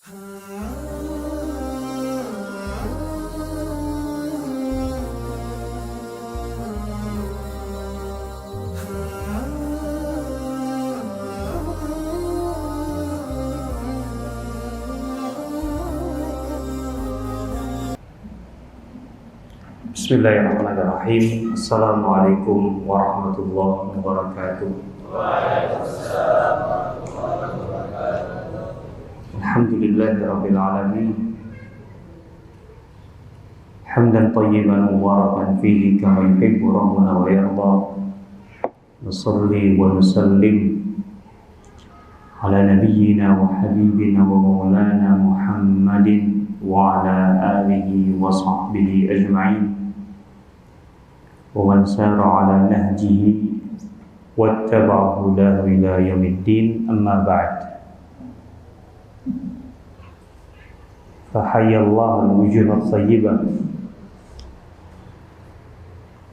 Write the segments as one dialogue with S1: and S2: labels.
S1: Bismillahirrahmanirrahim. Assalamualaikum warahmatullahi wabarakatuh. Alhamdulillahirabbil alamin. Hamdan thayyiban mubarakan fihi kama yuhibbu rabbuna wa yarda. Nusalli wa nusallim ala nabiyyina wa habibina wa maulana Muhammadin wa ala alihi wa sahbihi ajma'in. ومن سار على نهجه واتبع هداه إلى يوم الدين أما بعد فحيا الله الوجوه الطيبة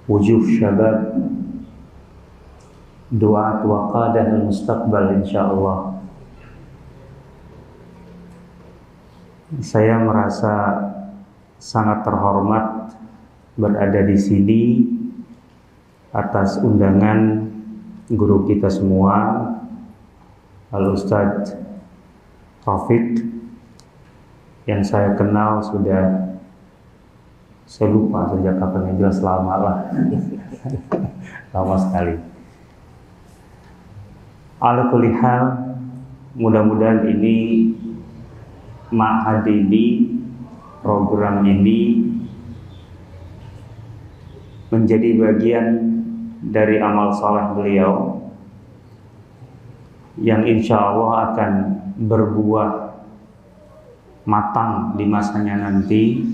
S1: وجوه شباب دعاة وقادة المستقبل إن شاء الله. Saya merasa sangat terhormat berada di sini atas undangan guru kita semua, Al-Ustadz Taufik, yang saya kenal sudah, saya lupa sejak kapan, yang jelas lama lah. Lama sekali. Ala kulli hal, mudah-mudahan ini ma'had ini, program ini menjadi bagian dari amal saleh beliau yang insya Allah akan berbuah matang di masanya nanti,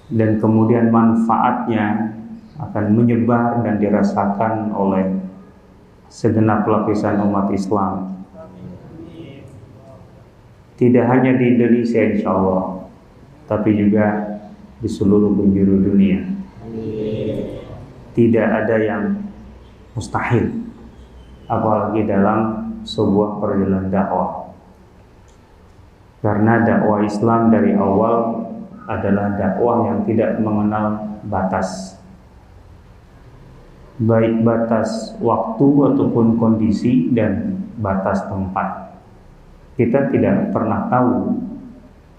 S1: dan kemudian manfaatnya akan menyebar dan dirasakan oleh segenap lapisan umat Islam, tidak hanya di Indonesia insya Allah, tapi juga di seluruh penjuru dunia. Tidak ada yang mustahil, apalagi dalam sebuah perjalanan dakwah. Karena dakwah Islam dari awal adalah dakwah yang tidak mengenal batas, baik batas waktu ataupun kondisi dan batas tempat. Kita tidak pernah tahu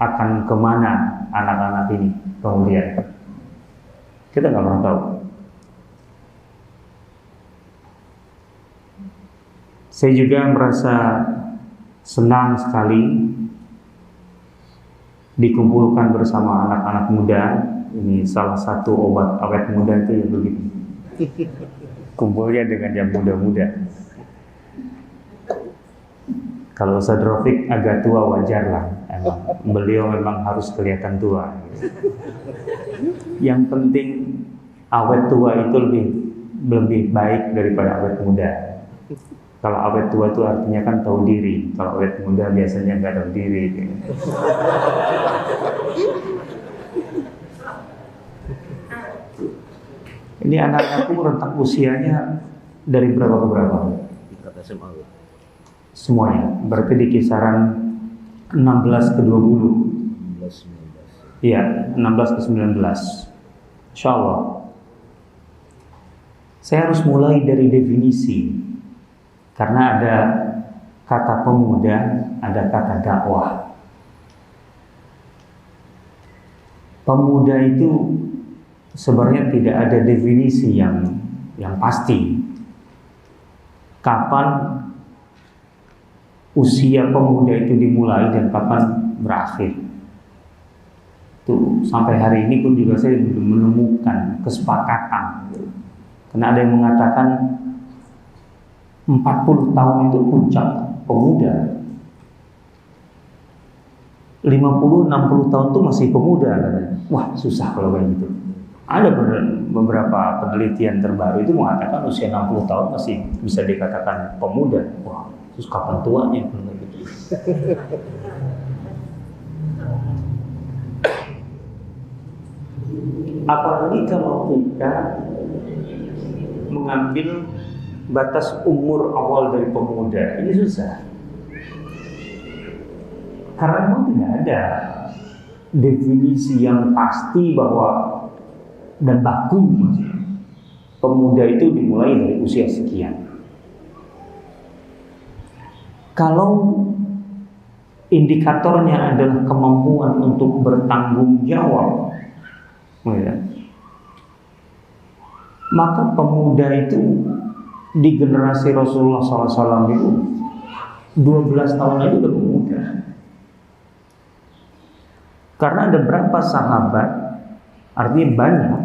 S1: akan kemana anak-anak ini kemudian. Kita nggak pernah tahu. Saya juga merasa senang sekali dikumpulkan bersama anak-anak muda. Ini salah satu obat awet muda itu ya begitu. Kumpulnya dengan yang muda-muda. Kalau Ustadz Rafiq agak tua wajar lah. Beliau memang harus kelihatan tua. Yang penting awet tua itu lebih baik daripada awet muda. Kalau awet tua itu artinya kan tahu diri. Kalau awet muda biasanya nggak tahu diri. Ini anak-anakku rentang usianya dari berapa ke berapa? Semuanya. Berarti di kisaran 16 ke 20. 19. Iya, 16 ke 19. Insya Allah. Saya harus mulai dari definisi. Karena ada kata pemuda, ada kata dakwah. Pemuda itu sebenarnya tidak ada definisi yang pasti. Kapan usia pemuda itu dimulai dan kapan berakhir? Itu sampai hari ini pun juga saya belum menemukan kesepakatan. Karena ada yang mengatakan 40 tahun itu puncak pemuda. 50-60 tahun itu masih pemuda katanya. Wah, susah kalau kayak gitu. Ada beberapa penelitian terbaru itu mengatakan usia 60 tahun masih bisa dikatakan pemuda. Wah, terus kapan tuanya? Apalagi kalau kita mengambil batas umur awal dari pemuda, ini susah. Karena memang tidak ada definisi yang pasti bahwa dan baku pemuda itu dimulai dari usia sekian. Kalau indikatornya adalah kemampuan untuk bertanggung jawab, maka pemuda itu di generasi Rasulullah SAW itu 12 tahun aja udah pemuda. Karena ada berapa sahabat, artinya banyak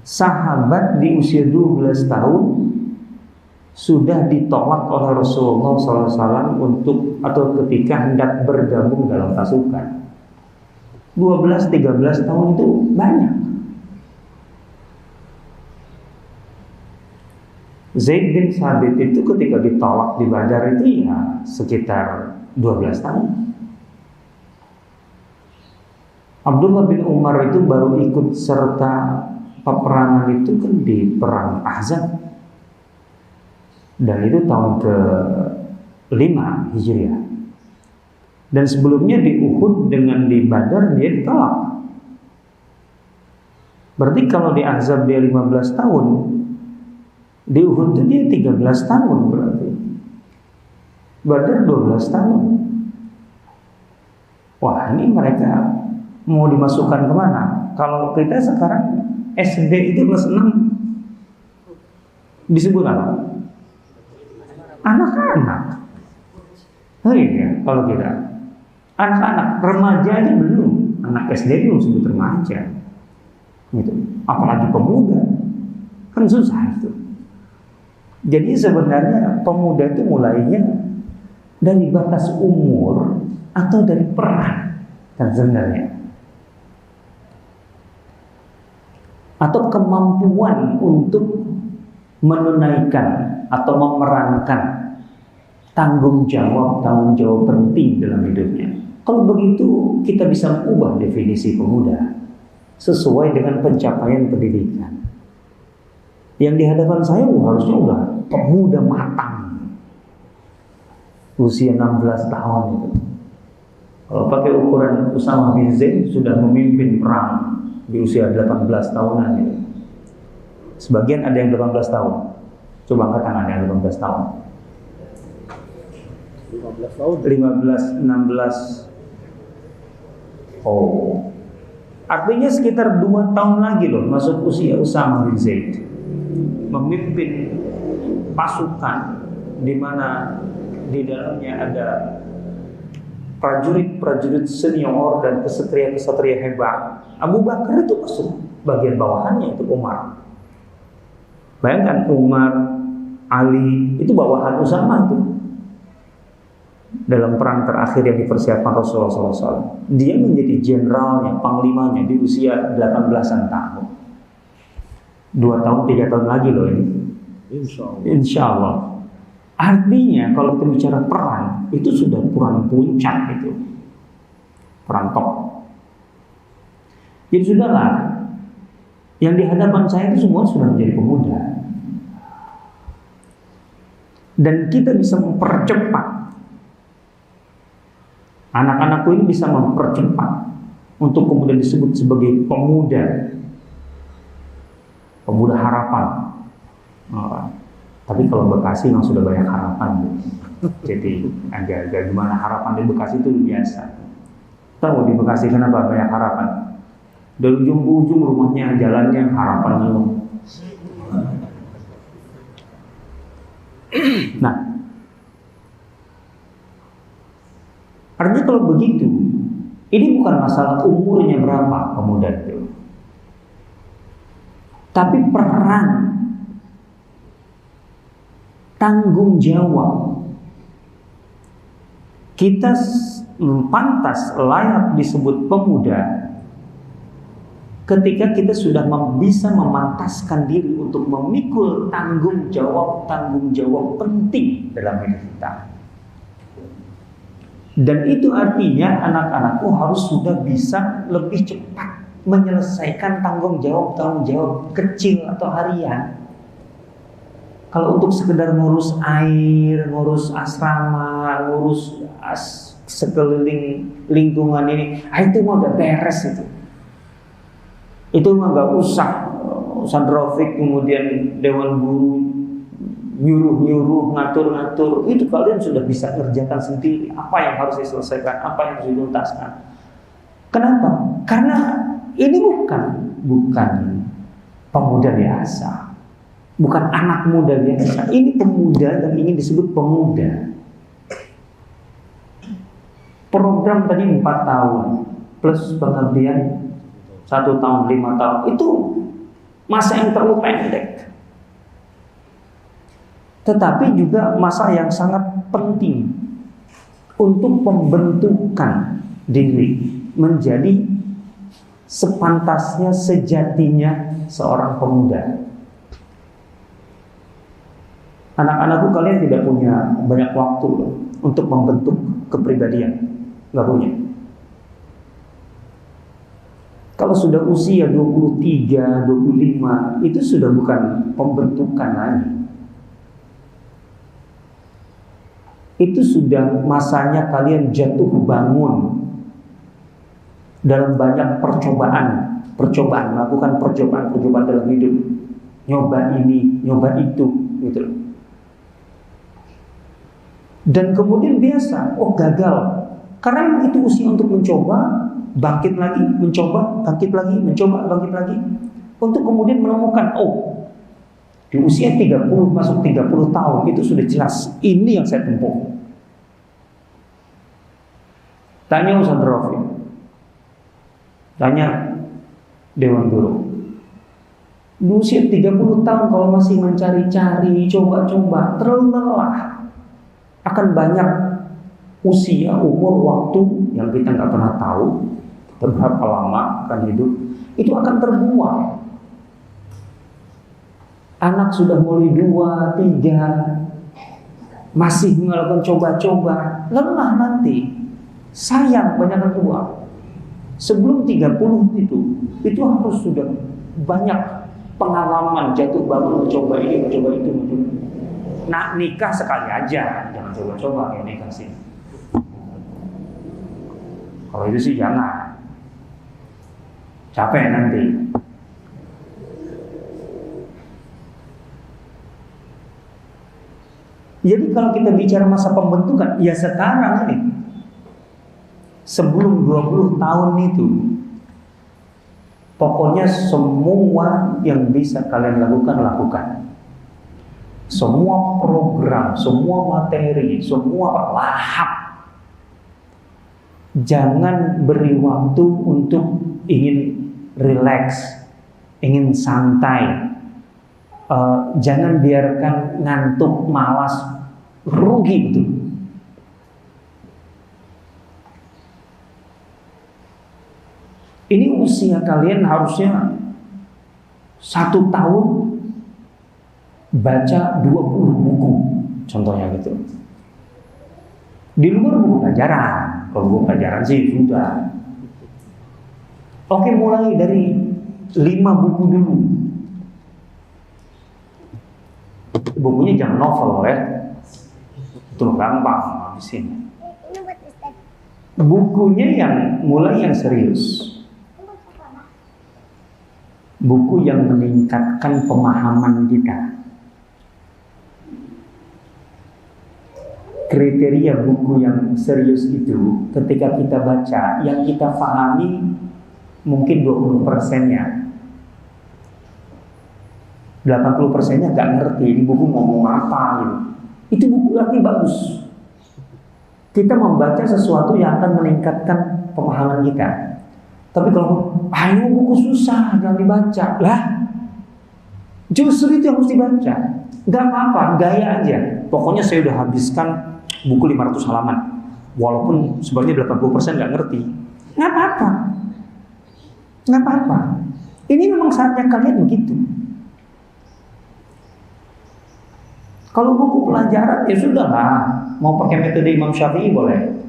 S1: sahabat di usia 12 tahun sudah ditolak oleh Rasulullah SAW untuk atau ketika hendak bergabung dalam pasukan. 12-13 tahun itu banyak. Zaid bin Thabit itu ketika ditolak di Badar itu ya sekitar 12 tahun. Abdullah bin Umar itu baru ikut serta peperangan itu kan di perang Ahzab, dan itu tahun ke-5 Hijriah. Dan sebelumnya di Uhud dengan di Badar dia ditolak. Berarti kalau di Ahzab dia 15 tahun, di Uhud itu dia 13 tahun berarti. Badar 12 tahun. Wah, ini mereka mau dimasukkan kemana? Kalau kita sekarang SD itu kelas 6 disebut apa? Anak-anak. Oh iya, kalau kita anak-anak, remaja aja belum. Anak SD belum disebut remaja. Gitu. Apalagi pemuda. Kan susah itu. Jadi sebenarnya pemuda itu mulainya dari batas umur atau dari peran kan sebenarnya. Atau kemampuan untuk menunaikan atau memerankan tanggung jawab penting dalam hidupnya. Kalau begitu kita bisa mengubah definisi pemuda sesuai dengan pencapaian pendidikan. Yang di hadapan saya harusnya udah pemuda matang, usia 16 tahun itu. Kalau pakai ukuran Usama bin Zaid sudah memimpin perang di usia 18 tahunan itu. Sebagian ada yang 18 tahun. Coba angkat tangan yang 18 tahun.
S2: 15 tahun.
S1: 15, 16. Oh. Artinya sekitar 2 tahun lagi loh masuk usia Usama bin Zaid. Memimpin pasukan di mana di dalamnya ada prajurit-prajurit senior dan kesatria-kesatria hebat. Abu Bakar itu masuk bagian bawahannya, itu Umar. Bayangkan Umar, Ali itu bawahan Usama itu. Dalam perang terakhir yang dipersiapkan Rasulullah SAW, dia menjadi jenderalnya, panglimanya di usia 18-an tahun. 2 tahun, 3 tahun lagi loh ini. Insya Allah. Artinya kalau kita bicara perang, itu sudah perang puncak itu. Perang top. Jadi sudahlah, yang di hadapan saya itu semua sudah menjadi pemuda. Dan kita bisa mempercepat. Anak-anakku ini bisa mempercepat untuk kemudian disebut sebagai pemuda. Pemuda harapan. Tapi kalau Bekasi memang sudah banyak harapan. Jadi agak-agak gimana, harapan di Bekasi itu biasa. Tahu di Bekasi kenapa banyak harapan? Dari ujung ke ujung rumahnya, jalannya harapan dulu. Nah, artinya kalau begitu, ini bukan masalah umurnya berapa pemuda itu, tapi peran, tanggung jawab. Kita pantas layak disebut pemuda ketika kita sudah bisa memantaskan diri untuk memikul tanggung jawab penting dalam hidup kita. Dan itu artinya anak-anakku harus sudah bisa lebih cepat menyelesaikan tanggung jawab kecil atau harian. Kalau untuk sekedar ngurus air, ngurus asrama, ngurus sekeliling lingkungan ini, itu mah udah beres itu. Itu mah nggak usah Sandrovik kemudian Dewan Guru nyuruh-nyuruh, ngatur-ngatur. Itu kalian sudah bisa kerjakan sendiri. Apa yang harus diselesaikan, apa yang harus dituntaskan. Kenapa? Karena ini bukan pemuda biasa. Bukan anak muda biasa. Ini pemuda yang ingin disebut pemuda. Program tadi 4 tahun plus pengabdian 1 tahun, 5 tahun. Itu masa yang terlalu pendek. Tetapi juga masa yang sangat penting untuk pembentukan diri menjadi sepantasnya, sejatinya seorang pemuda. Anak-anakku, kalian tidak punya banyak waktu untuk membentuk kepribadian. Nggak punya. Kalau sudah usia 23, 25, itu sudah bukan pembentukan lagi. Itu sudah masanya kalian jatuh bangun dalam banyak percobaan, melakukan percobaan dalam hidup. Nyoba ini, nyoba itu, gitu. Dan kemudian biasa, gagal. Karena itu usia untuk mencoba, bangkit lagi, mencoba, bangkit lagi, mencoba, bangkit lagi. Untuk kemudian menemukan, di usia 30 masuk 30 tahun itu sudah jelas, ini yang saya tempuh. Tanya Ustaz Rafi, tanya Dewan Guru. Di usia 30 tahun kalau masih mencari-cari, coba-coba, terlalu lelah. Akan banyak usia, umur, waktu yang kita nggak pernah tahu berapa lama akan hidup, itu akan terbuang. Anak sudah mulai 2, 3 masih melakukan coba-coba, lelah nanti, sayang banyak tua. Sebelum 30 itu harus sudah banyak pengalaman, jatuh bangun, mencoba ini, mencoba itu, mencoba. Nah, nikah sekali aja, jangan coba-coba kayak nikah sih. Kalau itu sih jangan, capek nanti. Jadi kalau kita bicara masa pembentukan, ya sekarang ini, sebelum 20 tahun itu, pokoknya semua yang bisa kalian lakukan. Semua program, semua materi, semua lahap. Jangan beri waktu untuk ingin rileks, ingin santai. Jangan biarkan ngantuk, malas, rugi itu. Ini usia kalian harusnya 1 tahun baca 20 buku, contohnya gitu. Di luar buku pelajaran, kalau buku pelajaran sih sudah. Oke, mulai dari 5 buku dulu. Bukunya jangan novel ya, itu gampang habisin. Bukunya mulai yang serius. Buku yang meningkatkan pemahaman kita. Kriteria buku yang serius itu ketika kita baca, yang kita pahami mungkin 20%-nya, 80%-nya gak ngerti ini buku ngomong apa gitu. Itu buku lagi bagus. Kita membaca sesuatu yang akan meningkatkan pemahaman kita. Tapi kalau ini buku susah, jangan dibaca. Lah, justru itu yang harus dibaca. Gak apa-apa, gaya aja. Pokoknya saya udah habiskan buku 500 halaman. Walaupun sebenarnya 80% gak ngerti. Gak apa-apa. Gak apa-apa. Ini memang saatnya kalian begitu. Kalau buku pelajaran ya sudahlah. Mau pakai metode Imam Syafi'i boleh.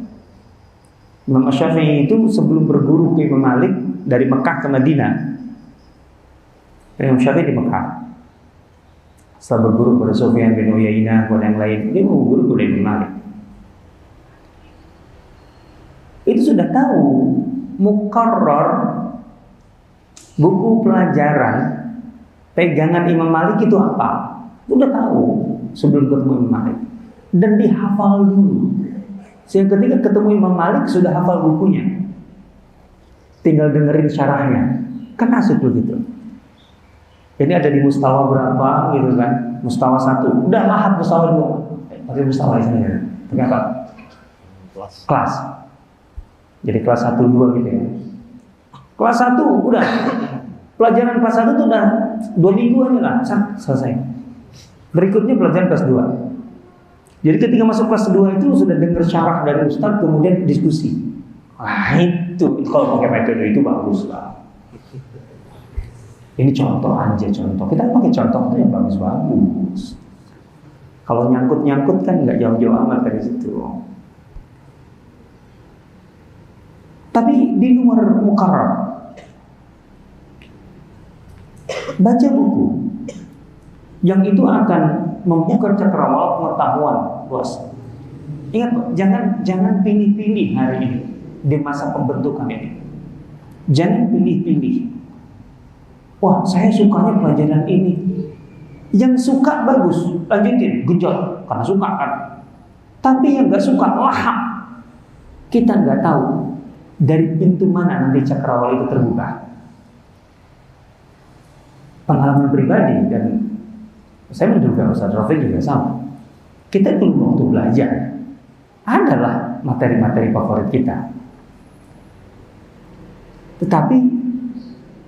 S1: Imam Syafi'i itu sebelum berguru ke Imam Malik dari Mekah ke Madinah. Imam Syafi'i di Mekah. setelah berguru pada Sufyan bin Uyainah dan yang lain, dia mau guru kepada Imam Malik. Itu sudah tahu muqarrar, buku pelajaran pegangan Imam Malik itu apa. Sudah tahu sebelum ketemu Imam Malik, dan dihafal dulu. Sehingga ketika ketemu Imam Malik sudah hafal bukunya, tinggal dengerin syarahnya. Kan asik begitu. Ini ada di mustawa berapa gitu kan? Mustawa 1. Udah lahap mustawa 2. Pakai mustawa ini ya. Pakai apa? Kelas. Jadi kelas 1 2 gitu ya. Kelas 1 udah. Pelajaran kelas 1 tuh udah 2 minggu aja lah, selesai. Berikutnya pelajaran kelas 2. Jadi ketika masuk kelas 2 itu sudah dengar syarah dari ustaz, kemudian diskusi. Wah, itu kalau pakai metode itu bagus lah. Ini contoh aja, contoh. Kita pakai contoh itu yang bagus-bagus. Kalau nyangkut-nyangkut kan nggak jauh-jauh amat dari situ. Tapi di luar muqarrar, baca buku yang itu akan membuka cakrawala pengetahuan, bos. Ingat, jangan pilih-pilih hari ini di masa pembentukan ini. Jangan pilih-pilih. Wah, saya sukanya pelajaran ini. Yang suka bagus, lanjutin, genjot, karena suka kan. Tapi yang nggak suka, lahap. Kita nggak tahu dari pintu mana nanti cakrawala itu terbuka. Pengalaman pribadi, dan saya menduga Ustaz Rafiq juga sama. Kita dulu waktu belajar adalah materi-materi favorit kita. Tetapi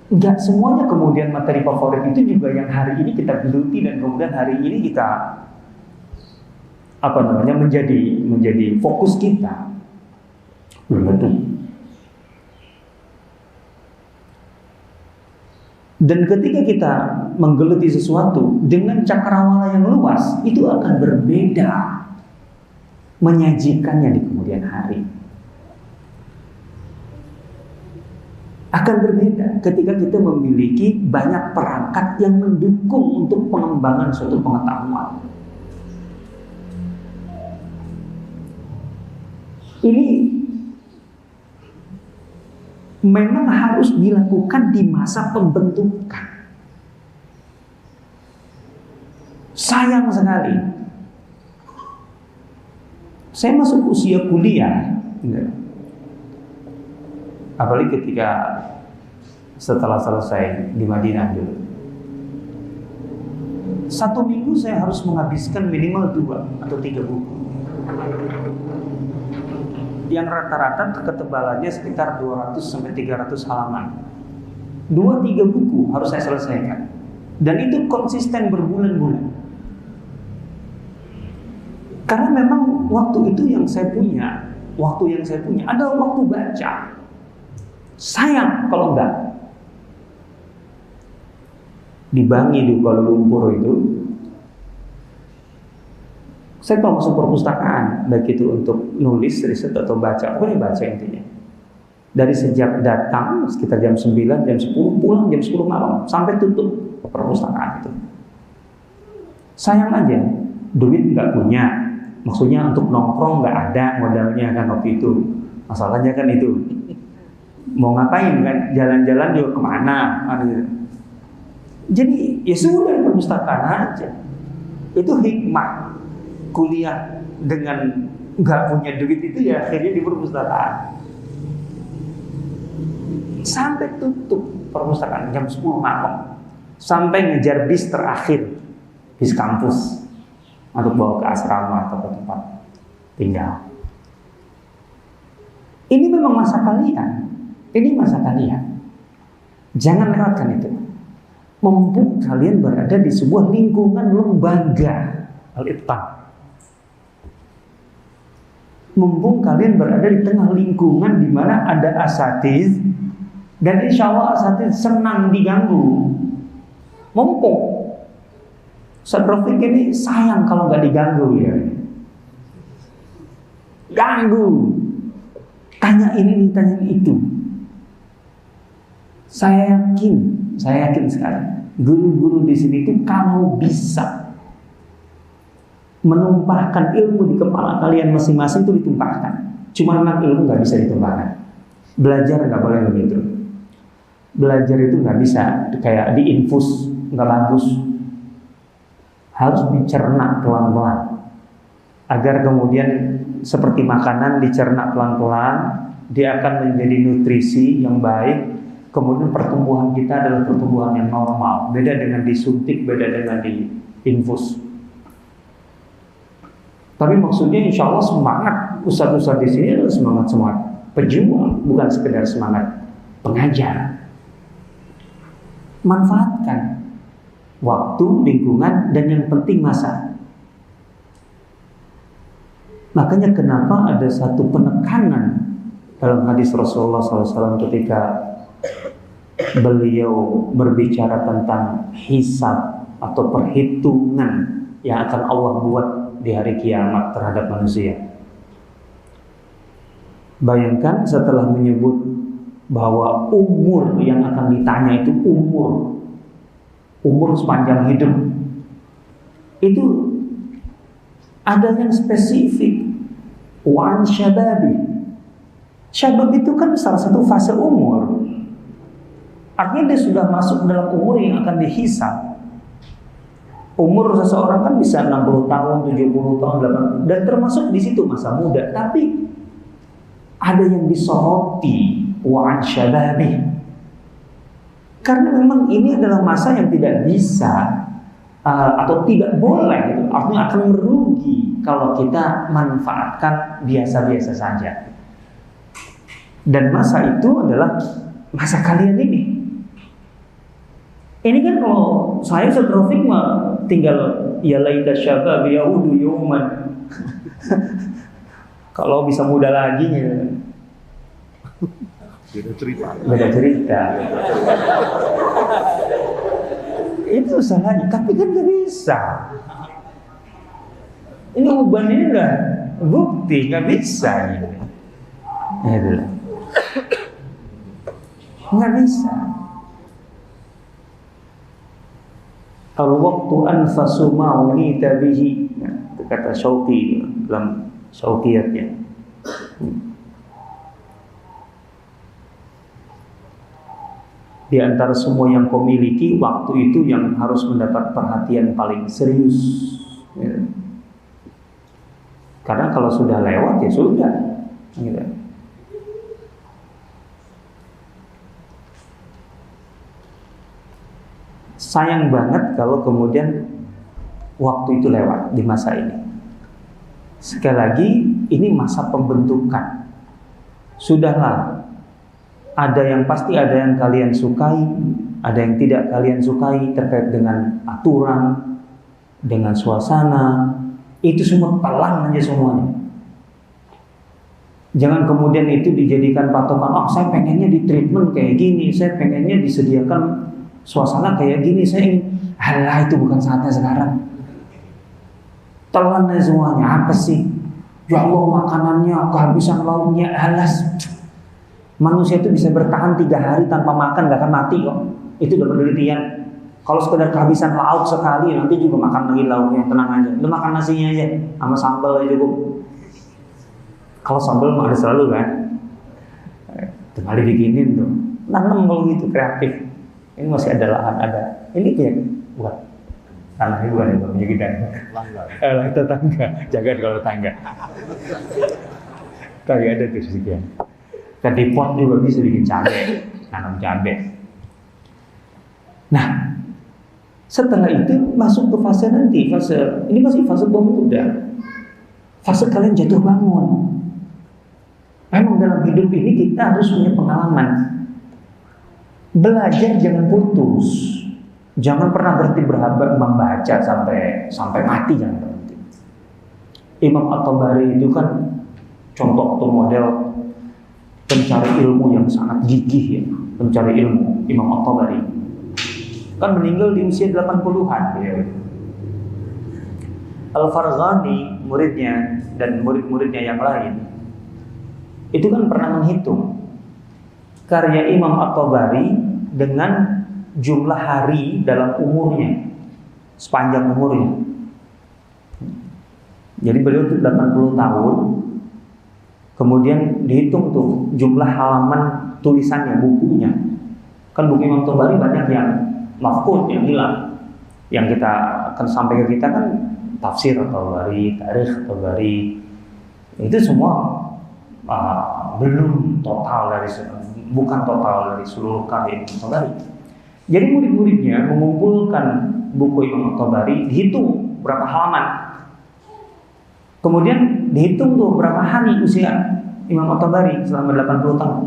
S1: nggak semuanya kemudian materi favorit itu juga yang hari ini kita geluti dan kemudian hari ini kita menjadi fokus kita. Belum tentu. Dan ketika kita menggeluti sesuatu dengan cakrawala yang luas, itu akan berbeda menyajikannya di kemudian hari. Akan berbeda ketika kita memiliki banyak perangkat yang mendukung untuk pengembangan suatu pengetahuan. Ini memang harus dilakukan di masa pembentukan. Sayang sekali, saya masuk usia kuliah, apalagi ketika setelah selesai di Madinah dulu, 1 minggu saya harus menghabiskan minimal 2 atau 3 buku yang rata-rata ketebalannya sekitar 200 sampai 300 halaman. 2-3 buku harus saya selesaikan, dan itu konsisten berbulan-bulan. Karena memang waktu itu yang saya punya adalah waktu baca. Sayang kalau enggak. Di Bangi di Kuala Lumpur itu, saya kalau masuk perpustakaan, baik itu untuk nulis, riset atau baca, pokoknya baca intinya. Dari sejak datang sekitar jam 9, jam 10, pulang jam 10 malam sampai tutup perpustakaan itu. Sayang aja, duit nggak punya, maksudnya untuk nongkrong nggak ada modalnya kan waktu itu. Masalahnya kan itu. Mau ngapain kan, jalan-jalan juga kemana gitu. Jadi ya sudah perpustakaan aja. Itu hikmah kuliah dengan nggak punya duit itu, ya akhirnya di perpustakaan. Sampai tutup perpustakaan jam 10 malam, sampai ngejar bis terakhir, bis kampus untuk bawa ke asrama atau ke tempat tinggal. Ini memang masa kalian. Ini masa kalian. Jangan lewatkan itu. Mumpung kalian berada di sebuah lingkungan lembaga al-itqan. Mumpung kalian berada di tengah lingkungan di mana ada asatiz, dan insya Allah asatiz senang diganggu. Mumpung. Ustaz Rafiq ini sayang kalau nggak diganggu ya. Ganggu. Tanya ini, tanya itu. Saya yakin sekali guru-guru di sini itu kalau bisa menumpahkan ilmu di kepala kalian masing-masing itu ditumpahkan. Cuma memang ilmu nggak bisa ditumpahkan. Belajar nggak boleh begitu. Belajar itu nggak bisa kayak diinfus, nggak bagus. Harus dicerna pelan-pelan agar kemudian seperti makanan dicerna pelan-pelan, dia akan menjadi nutrisi yang baik. Kemudian pertumbuhan kita adalah pertumbuhan yang normal. Beda dengan disuntik, beda dengan diinfus. Tapi maksudnya insya Allah semangat ustadz-ustadz di sini adalah semangat pejuang, bukan sekedar semangat pengajar. Manfaatkan waktu, lingkungan, dan yang penting masa. Makanya kenapa ada satu penekanan dalam hadis Rasulullah SAW ketika beliau berbicara tentang hisab atau perhitungan yang akan Allah buat di hari kiamat terhadap manusia. Bayangkan setelah menyebut bahwa umur yang akan ditanya itu umur sepanjang hidup, itu ada yang spesifik. Wan syababi. Syabab itu kan salah satu fase umur. Artinya dia sudah masuk dalam umur yang akan dihisab. Umur seseorang kan bisa 60 tahun, 70 tahun, 80, dan termasuk di situ masa muda. Tapi ada yang disoroti, wa'an syababi. Karena memang ini adalah masa yang tidak bisa atau tidak boleh, artinya akan merugi kalau kita manfaatkan biasa-biasa saja. Dan masa itu adalah masa kalian ini. Ini kan kalau saya Rafiq mah tinggal ya laita syabab yaudu yauman. Kalau bisa muda lagi ya. Beda cerita. Itu salahnya, tapi kan gak bisa. Ini uban ini udah bukti gak bisa ini. Itulah. Nggak bisa. Al-waqtu anfasu ma'unita bihi, kata Syauqi dalam Syauqiyatnya. Di antara semua yang kau miliki, waktu itu yang harus mendapat perhatian paling serius. Ya. Karena kalau sudah lewat ya sudah. Gitu. Sayang banget kalau kemudian waktu itu lewat di masa ini. Sekali lagi, ini masa pembentukan. Sudahlah, ada yang pasti ada yang kalian sukai, ada yang tidak kalian sukai terkait dengan aturan, dengan suasana. Itu semua telan aja semuanya. Jangan kemudian itu dijadikan patokan. Oh, saya pengennya di treatment kayak gini, saya pengennya disediakan suasana kayak gini, saya ingin. Halah, itu bukan saatnya sekarang. Telan aja semuanya. Apa sih? Ya Allah, makanannya kehabisan lauknya. Alas, manusia itu bisa bertahan 3 hari tanpa makan, gak akan mati kok. Itu udah penelitian. Kalau sekedar kehabisan lauk sekali, nanti juga makan lagi lauknya, tenang aja. Lu makan nasinya aja, sama sambal aja cukup. Kalau sambal mah ada selalu kan. Kembali bikinin tuh. Nanam kalau gitu, kreatif. Ini masih ada lahan, ada. Ini punya bukan. Tanahnya bukan ya, punya kita. Tetangga. Jangan kalau tetangga. Tapi ada tuh sekian. Kan di pot juga bisa bikin cabai, nanam cabai. Nah, setelah itu masuk ke fase nanti, ini masih fase pemuda, fase kalian jatuh bangun. Memang dalam hidup ini kita harus punya pengalaman. Belajar jangan putus, jangan pernah berhenti membaca sampai mati, jangan berhenti. Imam At-Tabari itu kan contoh atau model pencari ilmu yang sangat gigih ya, pencari ilmu. Imam At-Tabari kan meninggal di usia 80-an beliau. Al-Farghani muridnya dan murid-muridnya yang lain itu kan pernah menghitung karya Imam At-Tabari dengan jumlah hari dalam umurnya, sepanjang umurnya. Jadi beliau itu 80 tahun. Kemudian dihitung tuh jumlah halaman tulisannya, bukunya. Kan buku Imam Tabari banyak yang mafqud, yang hilang. Yang kita akan sampai ke kita kan tafsir Tabari, tarikh Tabari. Itu semua belum total bukan total dari seluruh karya Imam Tabari. Jadi murid-muridnya mengumpulkan buku Imam Tabari, dihitung berapa halaman. Kemudian dihitung tuh berapa hari usia Imam Tabari selama 80 tahun.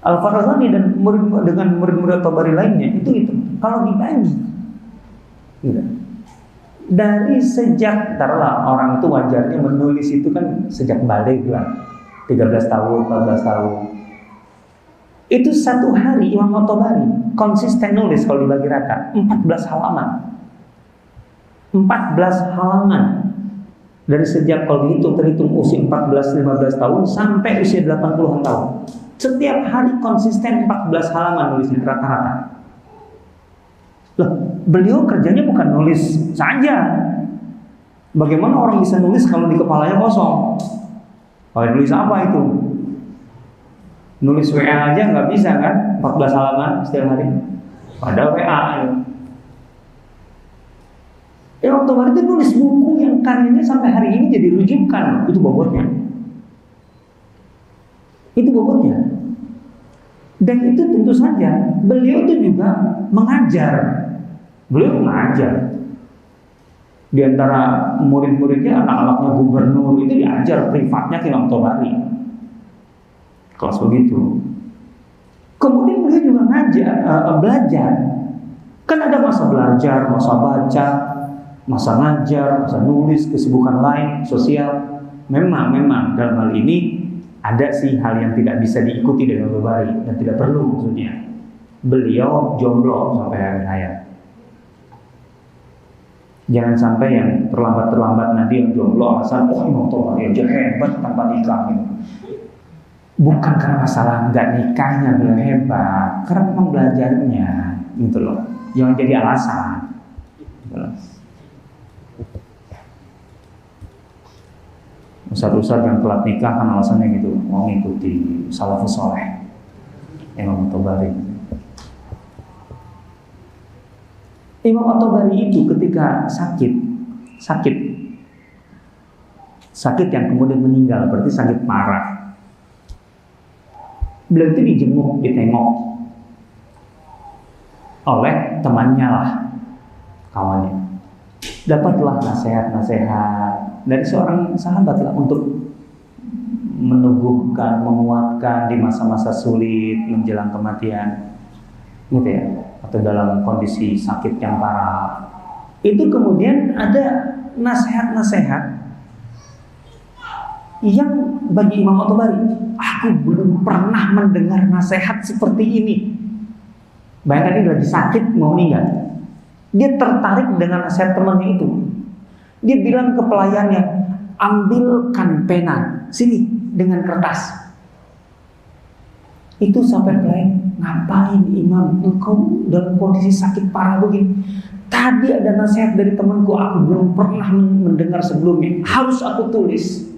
S1: Al-Farazani dan dengan murid-murid Tabari lainnya itu kalau dibagi gitu. Dari sejak taruhlah orang itu wajarnya menulis itu kan sejak balik lah 13 tahun, 14 tahun. Itu satu hari Imam Tabari konsisten nulis kalau dibagi rata 14 halaman. 14 halaman. Dari sejak kalau terhitung usia 14-15 tahun sampai usia 80-an tahun. Setiap hari konsisten 14 halaman nulisnya rata-rata. Loh, beliau kerjanya bukan nulis saja. Bagaimana orang bisa nulis kalau di kepalanya kosong? Kalau nulis apa itu? Nulis WA aja nggak bisa kan? 14 halaman setiap hari. Padahal WA ya. Imam Tabari itu nulis buku yang karyanya sampai hari ini jadi rujukan. Itu bobotnya. Itu bobotnya. Dan itu tentu saja beliau itu juga mengajar. Beliau mengajar. Di antara murid-muridnya, anak-anaknya gubernur itu diajar privatnya ke Imam Tabari. Kelas begitu. Kemudian beliau juga belajar. Kan ada masa belajar, masa baca, masa ngajar, masa nulis, kesibukan lain, sosial. Memang dalam hal ini ada sih hal yang tidak bisa diikuti dari Imam Tabari dan tidak perlu maksudnya. Beliau jomblo sampai hari hayat. Jangan sampai yang terlambat nanti yang jomblo alasan Imam Tabari aja hebat tanpa nikah gitu. Bukan karena masalah nggak nikahnya beliau hebat, karena memang belajarnya gitu loh. Jangan jadi alasan. Gitu loh. Ustaz-ustaz yang telat nikah kan alasannya gitu, mau ngikuti salafus soleh Imam Tabari. Imam Tabari itu ketika sakit yang kemudian meninggal, berarti sakit parah. Beliau itu dijenguk, ditengok oleh temannya lah, kawannya. Dapatlah nasihat dari seorang sahabat lah untuk meneguhkan, menguatkan di masa-masa sulit menjelang kematian, gitu ya, atau dalam kondisi sakit yang parah. Itu kemudian ada nasihat-nasihat yang bagi Imam Tabari, aku belum pernah mendengar nasihat seperti ini. Bayangkan dia lagi sakit mau meninggal, dia tertarik dengan nasihat temannya itu. Dia bilang ke pelayannya, ambilkan pena, sini dengan kertas. Itu sampai pelayan, ngapain Imam, engkau dalam kondisi sakit parah begini? Tadi ada nasihat dari temanku, aku belum pernah mendengar sebelumnya. Harus aku tulis.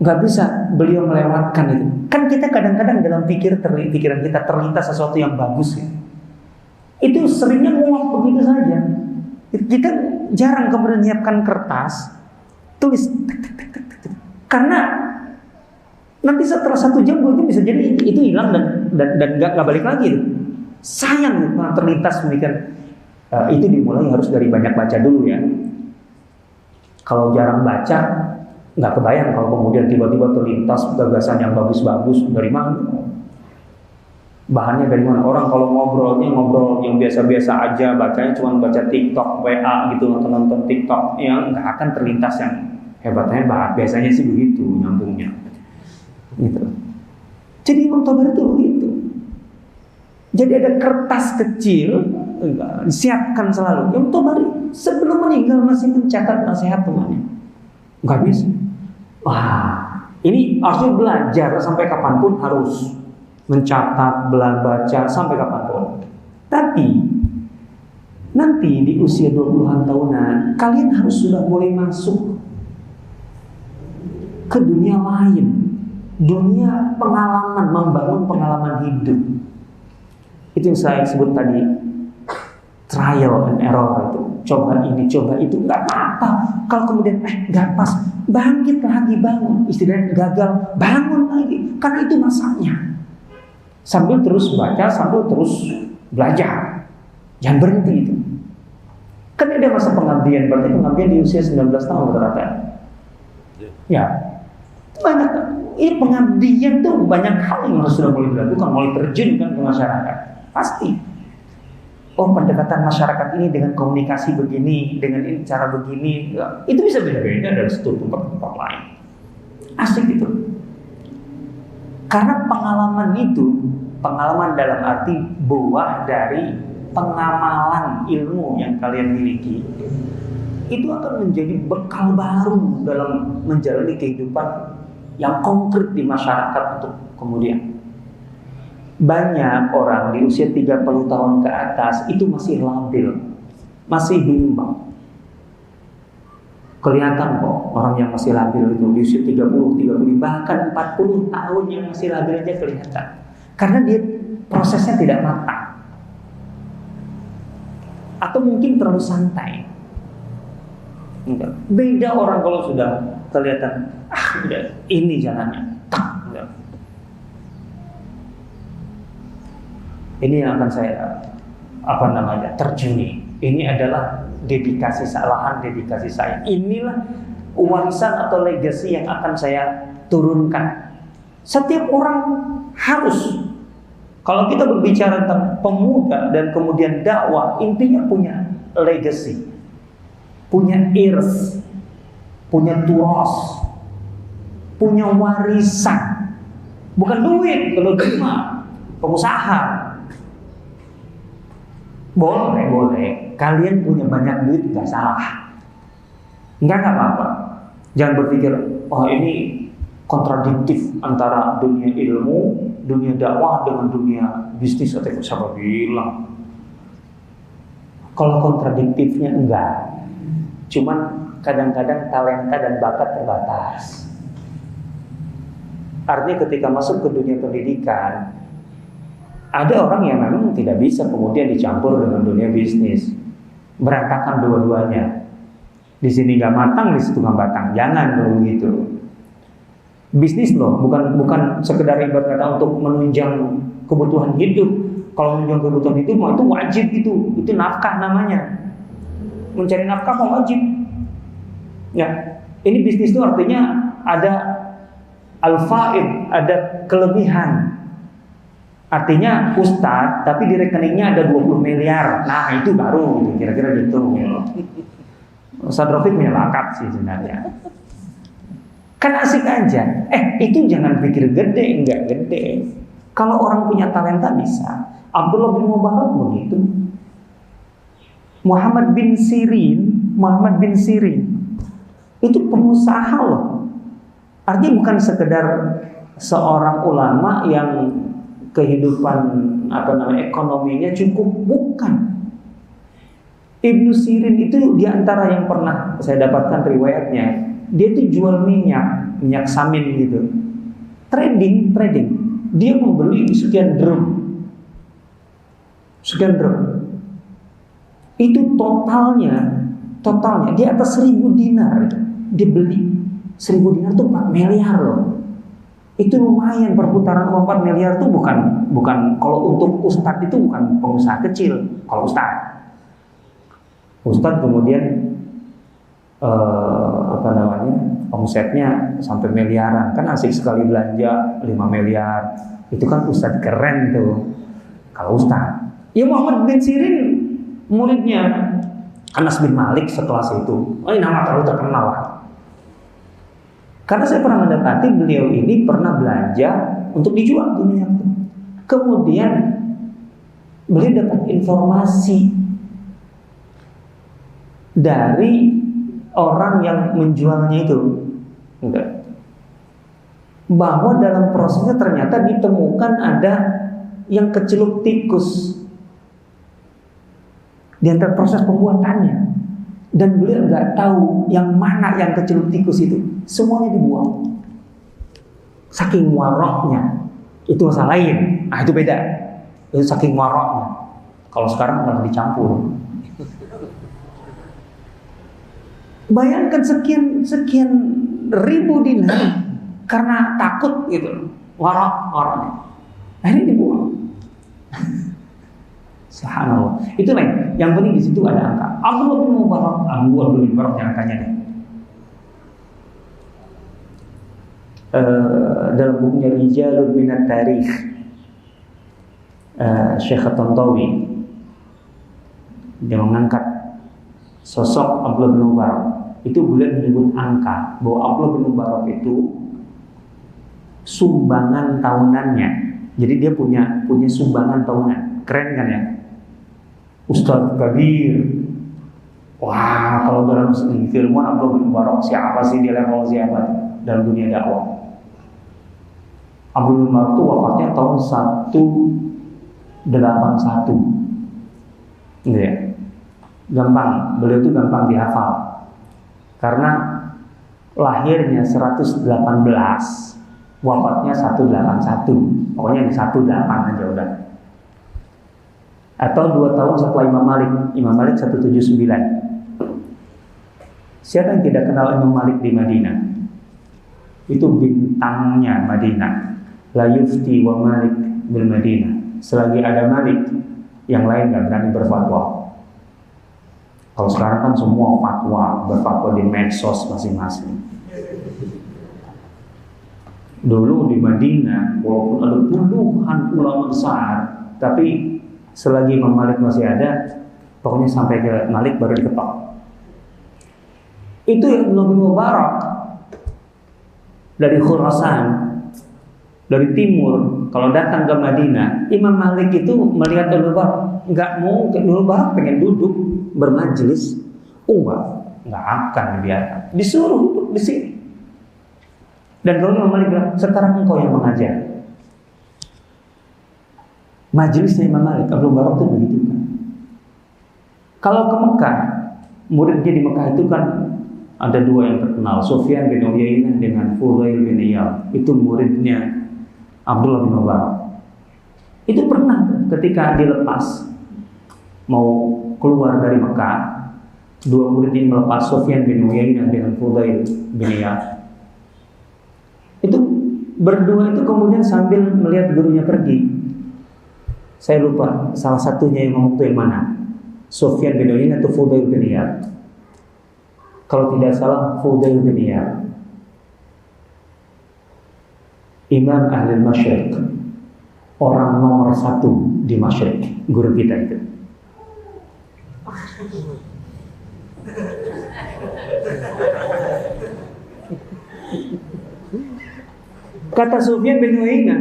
S1: Nggak bisa beliau melewatkan itu. Kan kita kadang-kadang dalam pikiran kita terlintas sesuatu yang bagus ya. Itu seringnya nguap begitu saja. Kita jarang kemudian menyiapkan kertas, tulis, karena nanti setelah 1 jam 2 jam bisa jadi itu hilang dan nggak balik lagi. Sayang kalau terlintas memikir. Itu dimulai harus dari banyak baca dulu ya. Kalau jarang baca, nggak kebayang kalau kemudian tiba-tiba terlintas gagasan yang bagus-bagus dari mana? Bahannya dari mana? Orang kalau ngobrol yang biasa-biasa aja, bacanya cuma baca TikTok, WA gitu, nonton TikTok, yang nggak akan terlintas yang hebat-hebat. Biasanya sih begitu nyambungnya, gitu. Jadi Imam Tabari itu begitu. Jadi ada kertas kecil, disiapkan selalu. Imam Tabari sebelum meninggal masih mencatat nasihat temannya. Nggak bisa. Wah, ini harusnya belajar sampai kapanpun harus. Mencatat, baca sampai kapanpun. Tapi Nanti di usia 20-an tahunan kalian harus sudah mulai masuk ke dunia lain, dunia pengalaman, membangun pengalaman hidup. Itu yang saya sebut tadi, trial and error itu. Coba ini, coba itu, nggak apa-apa. Kalau kemudian nggak pas, bangkit lagi, bangun. Istilahnya gagal, bangun lagi. Karena itu masanya. Sambil terus baca, sambil terus belajar. Jangan berhenti itu. Kan ada masa pengabdian, berarti pengabdian di usia 19 tahun rata-rata. Ya, banyak. Ini pengabdian tuh banyak hal yang harus sudah mulai dilakukan, mulai terjun kan ke masyarakat. Pasti. Oh, pendekatan masyarakat ini dengan komunikasi begini, dengan ini cara begini, ya, itu bisa beda-beda dari satu tempat lain. Asik itu. Karena pengalaman itu, pengalaman dalam arti buah dari pengamalan ilmu yang kalian miliki, itu akan menjadi bekal baru dalam menjalani kehidupan yang konkret di masyarakat untuk kemudian. Banyak orang di usia 30 tahun ke atas itu masih labil, masih bimbang. Kelihatan kok orang yang masih labil itu di usia 30, bahkan 40 tahun yang masih labil aja kelihatan. Karena dia prosesnya tidak matang. Atau mungkin terlalu santai. Enggak. Beda orang kalau sudah kelihatan, udah ini jalannya. Enggak. Ini yang akan saya terjuni. Ini adalah dedikasi saya. Inilah warisan atau legacy yang akan saya turunkan. Setiap orang harus. Kalau kita berbicara tentang pemuda dan kemudian dakwah, intinya punya legacy, punya irs, punya turos, punya warisan. Bukan duit, kalau cuma pengusaha. Boleh. Kalian punya banyak duit, gak salah. Enggak apa-apa. Jangan berpikir, oh ini kontradiktif antara dunia ilmu, dunia dakwah dengan dunia bisnis atau siapa bilang. Kalau kontradiktifnya enggak, cuman kadang-kadang talenta dan bakat terbatas. Artinya ketika masuk ke dunia pendidikan, ada orang yang memang tidak bisa kemudian dicampur dengan dunia bisnis, berantakan dua-duanya. Di sini nggak matang, di situ nggak matang. Jangan dulu gitu. Bisnis loh, bukan sekedar ibarat kata untuk menunjang kebutuhan hidup. Kalau menunjang kebutuhan hidup, itu wajib itu nafkah namanya. Mencari nafkah mau wajib. Ya, ini bisnis itu artinya ada al-faid, ada kelebihan. Artinya ustadz, tapi di rekeningnya ada 20 miliar. Nah itu baru, kira-kira gitu. Ustadz Rafiq punya bakat sih sebenarnya. Kan asik aja. Itu jangan pikir gede, enggak gede. Kalau orang punya talenta bisa. Abdullah bin Mubarak begitu. Muhammad bin Sirin itu pengusaha loh. Artinya bukan sekedar seorang ulama yang kehidupan ekonominya cukup, bukan. Ibnu Sirin itu diantara yang pernah saya dapatkan riwayatnya. Dia tuh jual minyak samin gitu. Trading. Dia membeli sekian drum. Itu totalnya di atas 1.000 dinar. Dia beli 1.000 dinar tuh 4 miliar loh. Itu lumayan, perputaran uang 4 miliar tuh bukan kalau untuk ustadz itu bukan pengusaha kecil. Kalau ustadz kemudian omsetnya sampai miliaran, kan asik sekali belanja 5 miliar. Itu kan ustadz keren tuh. Kalau ustadz, ya Muhammad bin Sirin muridnya Anas bin Malik sekelas itu. Ini nama terlalu terkenal lah. Karena saya pernah mendapati beliau ini pernah belanja untuk dijual tuh minyak itu. Kemudian beliau dapat informasi dari orang yang menjualnya itu, bahwa dalam prosesnya ternyata ditemukan ada yang kecelup tikus.
S2: di antara proses pembuatannya, dan beliau nggak tahu yang mana yang kecelup tikus itu, semuanya dibuang. Saking waroknya, itu masalah lain. Nah itu beda. Itu saking waroknya. Kalau sekarang malah dicampur. Bayangkan sekian ribu dinar karena takut gitu, warok. Akhirnya dibuang. Subhanallah. Itu lain. Yang penting di situ ada angka. Abdullah bin Mubarak yang angkanya deh. Dalam bukunya Rijalun Minat Tarikh, Syekh At-Tantawi dia mengangkat sosok Abdullah bin Mubarak. Itu beliau menyebut angka bahwa Abdullah bin Mubarak itu sumbangan tahunannya. Jadi dia punya sumbangan tahunan. Keren kan ya? Ustadz Kabir. Wah, kalau dalam segi ilmuwan Abdullah bin Mubarak siapa sih, dia level siapa dalam dunia dakwah? Abdullah bin Mubarak itu wafatnya tahun 181. Gitu ya. Gampang, beliau itu gampang dihafal. Karena lahirnya 118, wafatnya 181. Pokoknya di 18 aja udah. Atau 2 tahun setelah Imam Malik. Imam Malik 179. Siapa yang tidak kenal Imam Malik di Madinah? Itu bintangnya Madinah. La yufti wa Malik bil Madinah. Selagi ada Malik, yang lain gak berani berfatwa. Kalau sekarang kan semua fatwa, berfatwa di medsos masing-masing. Dulu di Madinah, walaupun ada puluhan ulama besar, tapi selagi Imam Malik masih ada, pokoknya sampai ke Malik baru diketok. Itu yang Abdullah bin Mubarak dari Khurasan, dari timur, kalau datang ke Madinah, Imam Malik itu melihat Abdullah bin Mubarak, nggak mungkin Abdullah bin Mubarak pengen duduk bermajlis, nggak akan dibiarkan, disuruh duduk di sini. Dan kalau Imam Malik bilang, sekarang engkau yang mengajar. Majelisnya Imam Malik, Abdullah bin Mubarak itu begitu kan. Kalau ke Mekah, muridnya di Mekah itu kan ada 2 yang terkenal, Sufyan bin Uyainah dengan Fudail bin Iyad. Itu muridnya Abdullah bin Mubarak. Itu pernah ketika dilepas mau keluar dari Mekah, 2 murid ini melepas, Sufyan bin Uyainah dengan Fudail bin Iyad. Itu berdua itu kemudian sambil melihat gurunya pergi. Saya lupa salah satunya yang ngomong itu yang mana, Sufyan bin Uyainah atau Fudail bin Iyad. Kalau tidak salah Fudail bin Iyad, Imam Ahli Masyriq, orang nomor 1 di Masyriq, guru kita itu. Kata Sufyan bin Uyainah,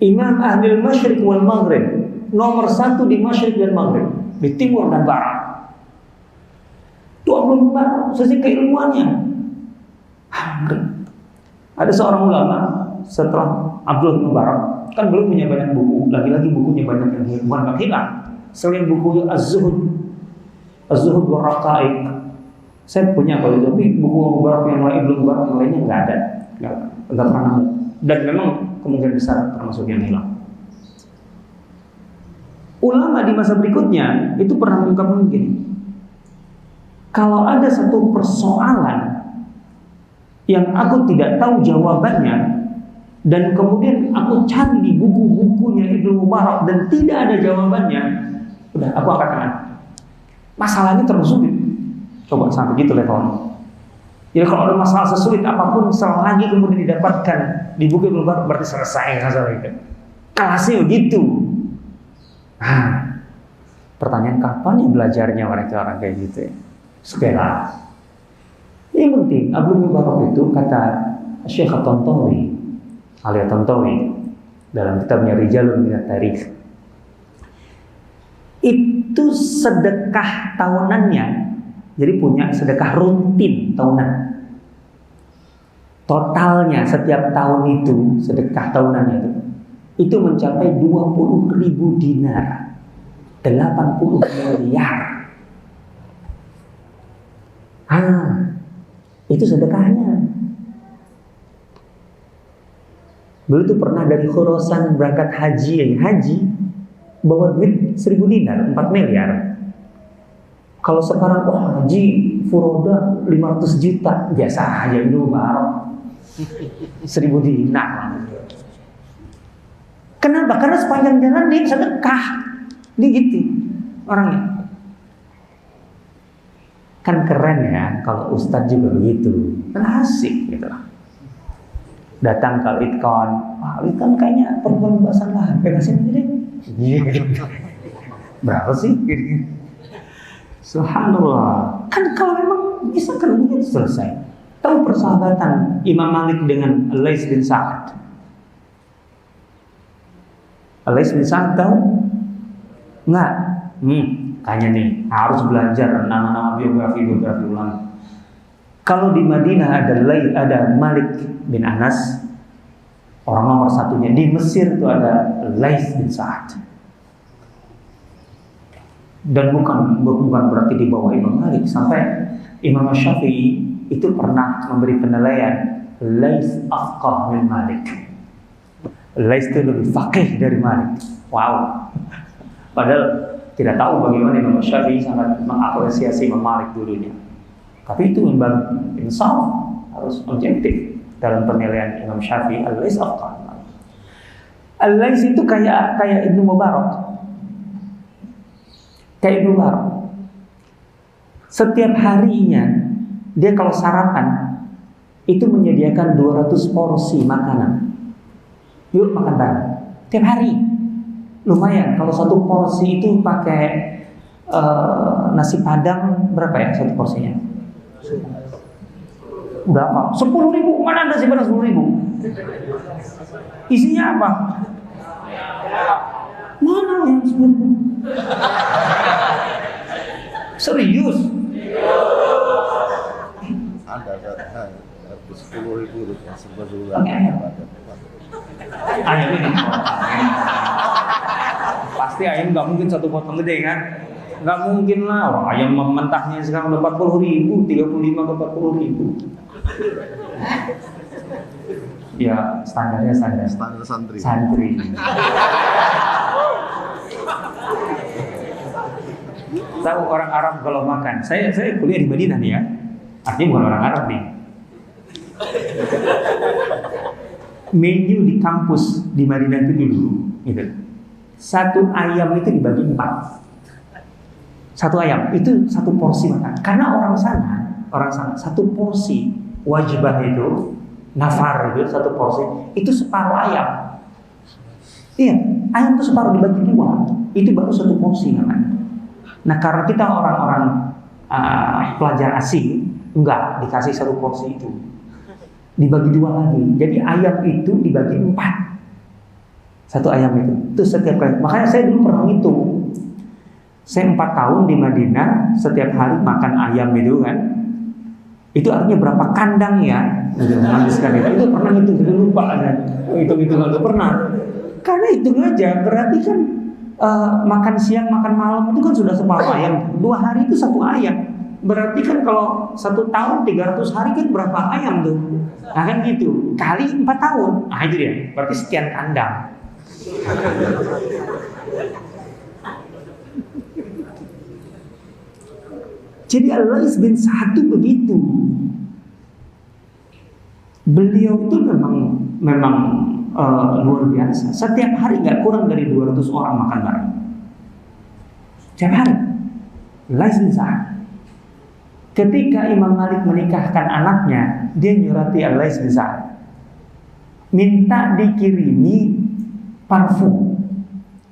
S2: Imam Ahli Masyriq wal Maghrib, nomor 1 di Masyriq dan Maghrib, di timur dan barat. Itu Abdullah bin Mubarak, sisi keilmuannya. Ada seorang ulama setelah Abdullah bin Mubarak, kan belum punya banyak buku, lagi-lagi bukunya banyak yang bukan hilang. Selain buku Az-Zuhud wa Raqaiq, saya punya kalau itu, tapi buku Mubarak yang lain, belum Mubarak yang lainnya nggak ada, nggak pernah nemu. Dan memang kemungkinan besar termasuk yang hilang. Ulama di masa berikutnya itu pernah mengungkapkan begini, kalau ada satu persoalan yang aku tidak tahu jawabannya, dan kemudian aku cari di buku-bukunya Ibnu Mubarak dan tidak ada jawabannya, udah aku akan katakan masalah ini terlalu sulit. Coba sampai gitu levelnya. Jadi kalau ada masalah sesulit apapun, selagi kemudian didapatkan di buku Ibnu Mubarak, berarti selesai masalah itu. Kelasnya begitu. Pertanyaan kapan ya belajarnya orang kayak gitu ya? Sekelas. Yang penting Abdullah bin Mubarak itu, kata Syekh At-Tantawi, Al-Tantawi dalam kitabnya Rijalun Minat Tarikh, itu sedekah tahunannya. Jadi punya sedekah rutin tahunan. Totalnya setiap tahun itu sedekah tahunannya itu mencapai 20.000 dinar. 80 miliar. Itu sedekahnya. Dulu tuh pernah dari Khurasan berangkat haji bawa duit 1000 dinar, 4 miliar. Kalau sekarang haji furoda 500 juta, biasa aja itu baru 1000 dinar. Kenapa? Karena sepanjang jalan dia sedekah. Dia gitu orangnya. Kan keren ya kalau ustadz juga begitu. Kan asik gitu lah. Datang ke Itkon, Itkon kayaknya perlu pembahasan lah, pegasin aja deh. Berapa sih? Subhanallah. Kan kalau memang bisa kan begitu selesai. Tahu persahabatan Imam Malik dengan Lais bin Sa'ad? Lais bin Sa'ad tahu? Enggak? Kayaknya nih harus belajar nama-nama biografi ulang. Kalau di Madinah ada Malik bin Anas, orang nomor satunya. Di Mesir itu ada Lais bin Sa'ad. Dan bukan berarti di bawah Imam Malik. Sampai Imam Syafi'i itu pernah memberi penilaian Lais afqah min Malik. Lais itu lebih faqih dari Malik. Wow. Padahal tidak tahu bagaimana Imam Syafi'i sangat mengapresiasi Imam Malik dulunya. Tapi itu memang insaf, harus objektif dalam penilaian Imam Syafi'i. Al-Lais afqah. Al-Lais itu kayak Ibnu Mubarak. Kayak Ibnu Mubarak. Setiap harinya dia kalau sarapan itu menyediakan 200 porsi makanan. Yuk makan bareng. Tiap hari. Lumayan. Kalau satu porsi itu pakai nasi padang berapa ya satu porsinya? Berapa? 10.000. Mana nasi padang 10.000? Isinya apa? Mana yang 10.000? Serius?
S3: Ada 10.000 rupiah sebulan.
S2: Ayam ini. Pasti ayam nggak mungkin satu potong gede kan? Nggak mungkin lah. Ayam mentahnya sekarang udah 40.000, 35 ke 40.000. Ya standarnya standar santri. Tahu orang Arab kalau makan. Saya kuliah di Madinah nih ya. Artinya bukan orang Arab nih. Menu di kampus di Madinah itu dulu, gitu. Satu ayam itu dibagi 4. Satu ayam itu satu porsi makan. Karena orang sana satu porsi wajibah itu nafar itu satu porsi itu separuh ayam. Iya, ayam itu separuh dibagi 2. Itu baru satu porsi namanya. Nah karena kita orang-orang pelajar asing enggak dikasih satu porsi itu, dibagi 2 lagi. Jadi ayam itu dibagi 4. Satu ayam itu setiap kali. Makanya saya dulu pernah ngitung. Saya 4 tahun di Madinah, setiap hari makan ayam itu kan. Itu artinya berapa kandang ya? Menghabiskan itu pernah ngitung, jadi lupa kan. Hitung-hitungan itu pernah. Karena hitung aja berarti kan makan siang, makan malam itu kan sudah separuh ayam. 2 hari itu satu ayam. Berarti kan kalau 1 tahun 300 hari kan berapa ayam tuh? Nah kan gitu. Kali 4 tahun. Nah itu dia. Berarti sekian kandang. Jadi Al-Lais bin Sa'ad begitu. Beliau itu memang luar biasa. Setiap hari nggak kurang dari 200 orang makan bareng. Setiap hari. Al-Lais bin Sa'ad. Ketika Imam Malik menikahkan anaknya, dia nyurati Al-Lais bin Sa'ad, minta dikirimi parfum.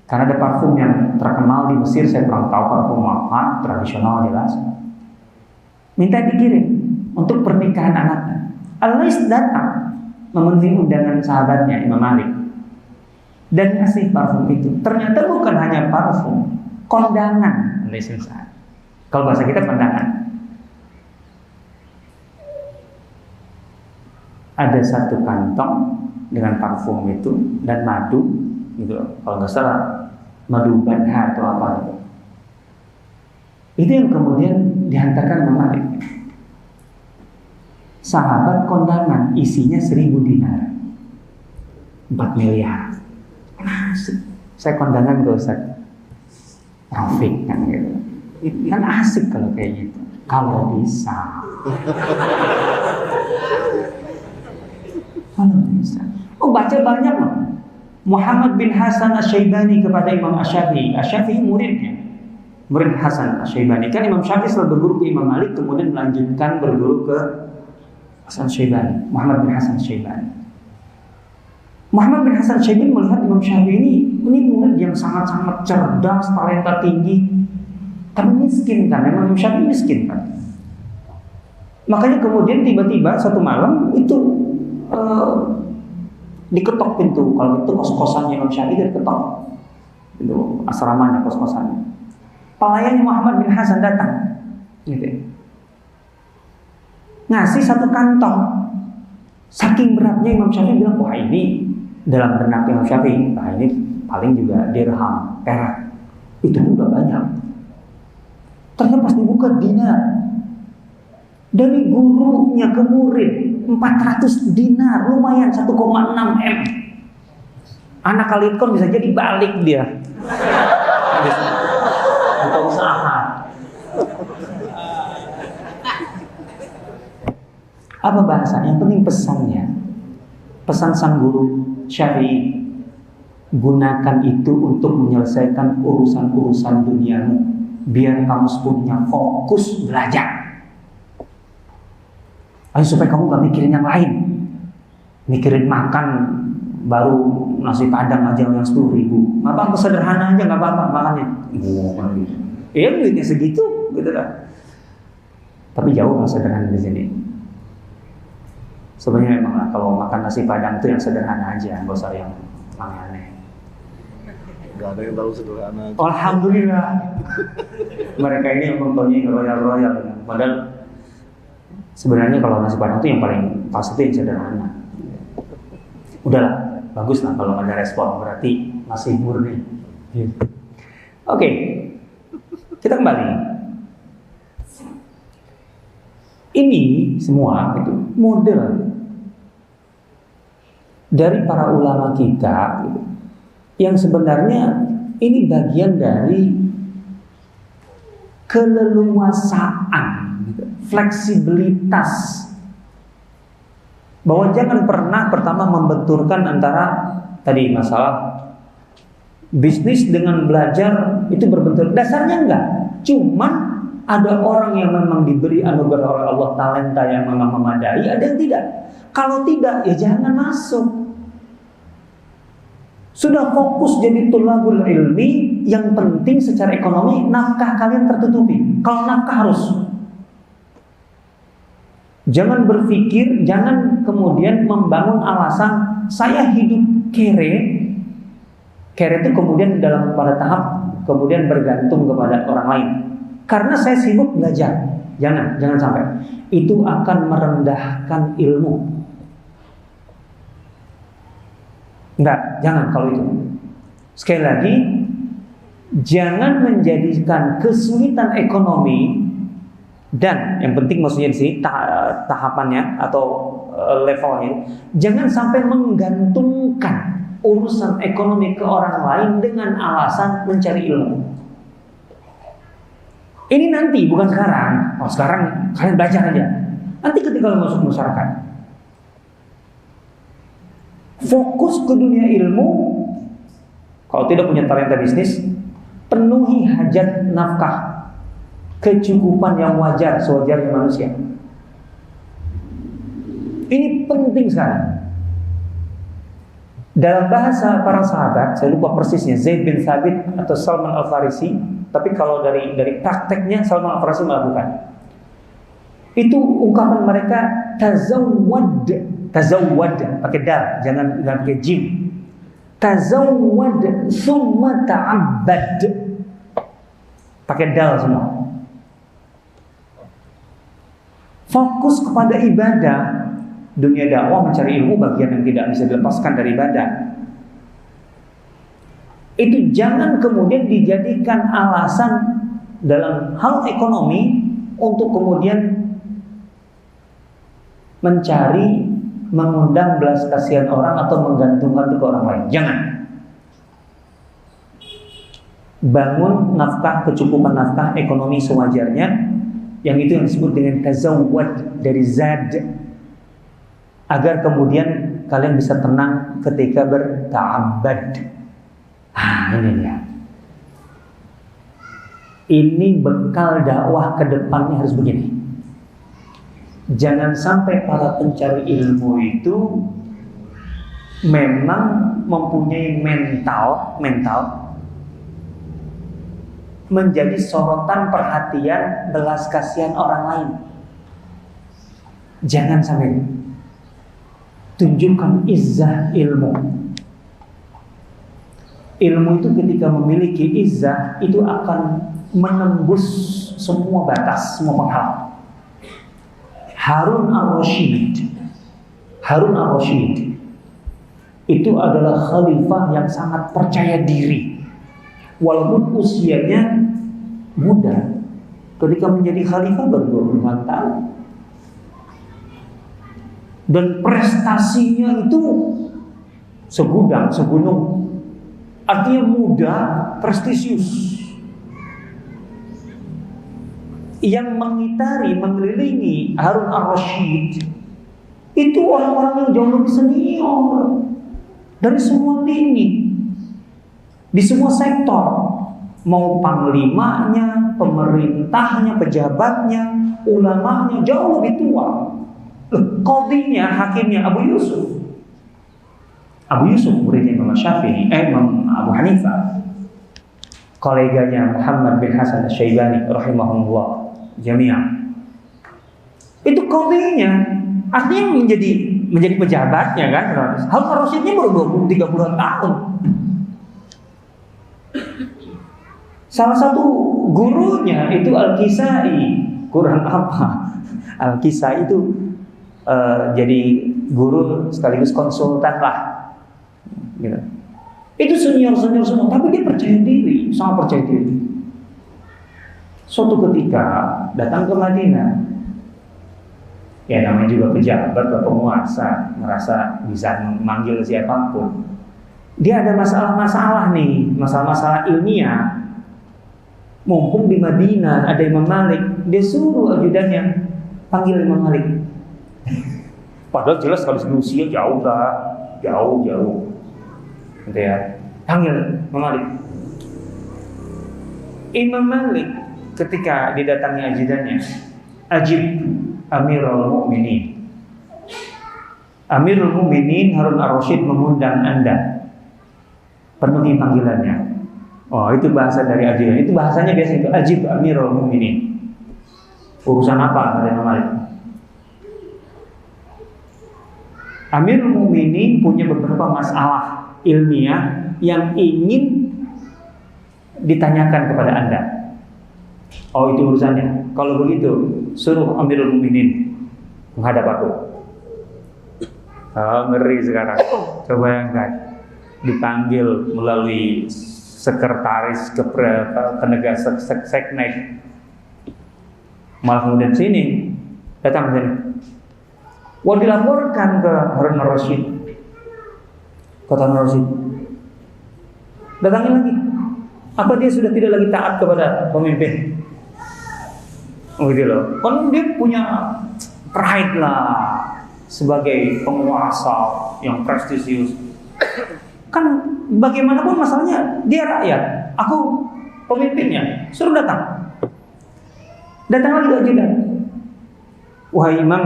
S2: Karena ada parfum yang terkenal di Mesir, saya kurang tahu parfum apa, tradisional jelas. Minta dikirim untuk pernikahan anaknya. Al-Lais datang memenuhi undangan sahabatnya Imam Malik dan ngasih parfum itu. Ternyata bukan hanya parfum, kondangan. Al-Lais bin Sa'ad. Kalau bahasa kita kondangan. Ada satu kantong dengan parfum itu dan madu, gitu. Kalau nggak salah madu banha atau apa gitu. Itu yang kemudian dihantarkan Imam Malik. Sahabat kondangan isinya 1.000 dinar, 4 miliar. Asik. Saya kondangan ke Ustaz Rafiq kan gitu. Kan asik kalau kayak gitu. Kalau bisa. Kalau bisa. Oh, baca banyak loh. Muhammad bin Hasan Asy-Syaibani kepada Imam Asy-Syafi'i. Asy-Syafi'i muridnya. Murid Hasan Asy-Syaibani. Kan Imam Syafi'i setelah berguru ke Imam Malik kemudian melanjutkan berguru ke Hasan Asy-Syaibani, Muhammad bin Hasan Asy-Syaibani. Muhammad bin Hasan Asy-Syaibani melihat Imam Syafi'i ini murid yang sangat-sangat cerdas, talenta tinggi, tapi miskin kan? Imam Syafi'i miskin kan? Makanya kemudian tiba-tiba satu malam itu diketok pintu. Kalau itu kos-kosannya Imam Syafi'i diketok, itu asramanya, kos-kosannya. Pelayannya Muhammad bin Hasan datang, gitu. Ngasih 1 kantong. Saking beratnya Imam Syafi'i bilang, wah ini dalam benak Imam Syafi'i, nah ini paling juga dirham, perak. Itu udah banyak. Ternyata pas dibuka dinar. Dari gurunya ke murid 400 dinar, lumayan 1,6 M. Anak Kalitkon bisa jadi balik dia. Buka usaha. Apa bahasa? Yang penting pesannya. Pesan sang guru Syafi'i, gunakan itu untuk menyelesaikan urusan-urusan duniamu, biar kamu punya fokus belajar. Ayo supaya kamu gak mikirin yang lain. Mikirin makan baru nasi padang aja yang 10.000. Gak apa-apa, sederhana aja gak apa-apa makannya. Iya duitnya segitu gitu kan. Tapi jauh gak sederhana di sini. Sebenarnya memang lah, kalau makan nasi padang itu yang sederhana aja, nggak usah yang aneh-aneh.
S3: Gak ada yang tahu sederhana.
S2: Alhamdulillah. Mereka ini memang taunya royal-royal. Padahal sebenarnya kalau nasi padang itu yang paling pas itu yang sederhana. Udahlah, bagus lah kalau ada respon, berarti masih murni. Oke, kita kembali. Ini semua itu model dari para ulama kita gitu, yang sebenarnya ini bagian dari keleluasaan, gitu, fleksibilitas, bahwa jangan pernah pertama membenturkan antara tadi masalah bisnis dengan belajar itu berbentur. Dasarnya enggak, cuman ada orang yang memang diberi anugerah oleh Allah talenta yang memang memadai, ada yang tidak. Kalau tidak, ya jangan masuk. Sudah fokus jadi tulabul ilmi, yang penting secara ekonomi nafkah kalian tertutupi. Kalau nafkah harus. Jangan berpikir, jangan kemudian membangun alasan saya hidup kere. Kere itu kemudian dalam pada tahap kemudian bergantung kepada orang lain. Karena saya sibuk belajar. Jangan sampai. Itu akan merendahkan ilmu. Enggak, jangan kalau itu. Sekali lagi, jangan menjadikan kesulitan ekonomi, dan yang penting maksudnya di sini tahapannya atau levelnya, jangan sampai menggantungkan urusan ekonomi ke orang lain dengan alasan mencari ilmu. Ini nanti, bukan sekarang. Oh, sekarang kalian belajar aja. Nanti ketika kalian masuk masyarakat, fokus ke dunia ilmu. Kalau tidak punya talenta bisnis, penuhi hajat nafkah, kecukupan yang wajar sewajarnya manusia. Ini penting sekali. Dalam bahasa para sahabat, saya lupa persisnya, Zaid bin Thabit atau Salman Al-Farisi, tapi kalau dari prakteknya Salman Al-Farisi melakukan. Itu ungkapan mereka tazawwad pakai dal, jangan pakai jim. Tazawwad summa ta'abbad. Pakai dal semua. Fokus kepada ibadah. Dunia dakwah mencari ilmu bagian yang tidak bisa dilepaskan dari ibadah. Itu jangan kemudian dijadikan alasan dalam hal ekonomi untuk kemudian mencari, mengundang belas kasihan orang atau menggantungkan itu ke orang lain. Jangan. Bangun nafkah, kecukupan nafkah ekonomi sewajarnya, yang itu yang disebut dengan tazawwad dari zad, agar kemudian kalian bisa tenang ketika berta'abbad. Ini dia. Ini bekal dakwah ke depannya harus begini. Jangan sampai para pencari ilmu itu memang mempunyai mental menjadi sorotan perhatian belas kasihan orang lain. Jangan sampai. Tunjukkan izzah ilmu. Ilmu itu ketika memiliki izzah itu akan menembus semua batas, semua penghalang. Harun al-Rashid itu adalah khalifah yang sangat percaya diri, walaupun usianya muda. Ketika menjadi khalifah baru 25 tahun, dan prestasinya itu segunung. Artinya muda, prestisius. Yang mengelilingi Harun al-Rashid itu orang-orang yang jauh lebih senior dari semua lini, di semua sektor, mau panglimanya, pemerintahnya, pejabatnya, ulamanya jauh lebih tua. Qadhinya, hakimnya Abu Yusuf muridnya Imam Syafi'i, Imam Abu Hanifah, koleganya Muhammad bin Hasan Asy-Syaibani rahimahullah jami'an. Itu qadhinya, artinya menjadi pejabatnya kan. Harun al-Rasyidnya baru 20-30 tahun. Salah satu gurunya itu Al-Kisai. Kurang apa? Al-Kisai itu jadi guru sekaligus konsultan lah. Gitu. Itu senior semua, tapi dia percaya diri, sangat percaya diri. Suatu ketika datang ke Madinah, ya namanya juga pejabat atau penguasa, merasa bisa memanggil siapapun. Dia ada masalah-masalah nih, masalah-masalah ilmiah. Mumpung di Madinah ada Imam Malik, dia suruh ajudannya panggil Imam Malik. Padahal jelas kalau usia jauh. Gitu ya. Panggil Imam Malik. Imam Malik ketika didatangi ajudannya, ajib Amirul Mukminin. Amirul Mukminin Harun al-Rasyid mengundang Anda. Penuhi panggilannya. Oh, itu bahasa dari ajudan. Itu bahasanya biasa itu ajib Amirul Mukminin. Urusan apa kata Imam Malik? Amirul Mukminin punya beberapa masalah ilmiah yang ingin ditanyakan kepada Anda. Oh, itu urusannya. Kalau begitu, suruh Amirul Mukminin menghadap aku. Oh, ngeri sekarang. Coba bayangkan, dipanggil melalui sekretaris ke negara seknek, malah kemudian sini, datang ke sini. Wah, dilaporkan ke Harun al-Rasyid. Kata Harun al-Rasyid, datangin lagi. Apa dia sudah tidak lagi taat kepada pemimpin? Oh gitu loh. Kan dia punya pride lah sebagai penguasa yang prestisius. Kan bagaimanapun masalahnya dia rakyat, aku pemimpinnya. Suruh datang. Datang lagi ajudan. Wahai Imam,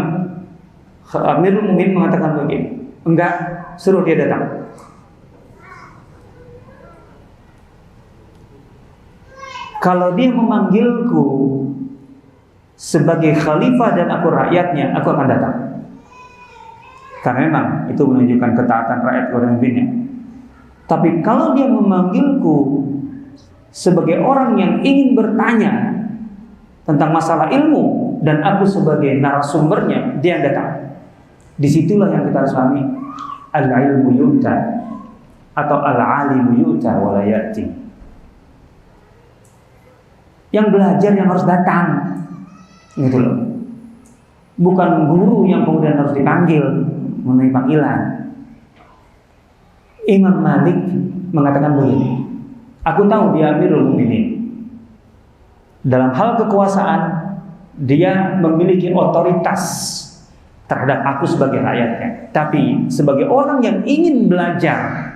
S2: Amirul Mukminin mengatakan begini. Enggak, suruh dia datang. Kalau dia memanggilku sebagai khalifah dan aku rakyatnya, aku akan datang. Karena memang itu menunjukkan ketaatan rakyat kepada pemimpinnya. Tapi kalau dia memanggilku sebagai orang yang ingin bertanya tentang masalah ilmu dan aku sebagai narasumbernya, dia yang datang. Disitulah yang kita harus pahami, al-ilmu yu'ta atau al-alimu yu'ta wa la ya'ti. Yang belajar yang harus datang, gitu loh. Bukan guru yang kemudian harus dipanggil, memenuhi panggilan. Imam Malik mengatakan begini, aku tahu dia Amirul Mukminin. Dalam hal kekuasaan, dia memiliki otoritas terhadap aku sebagai rakyatnya. Tapi sebagai orang yang ingin belajar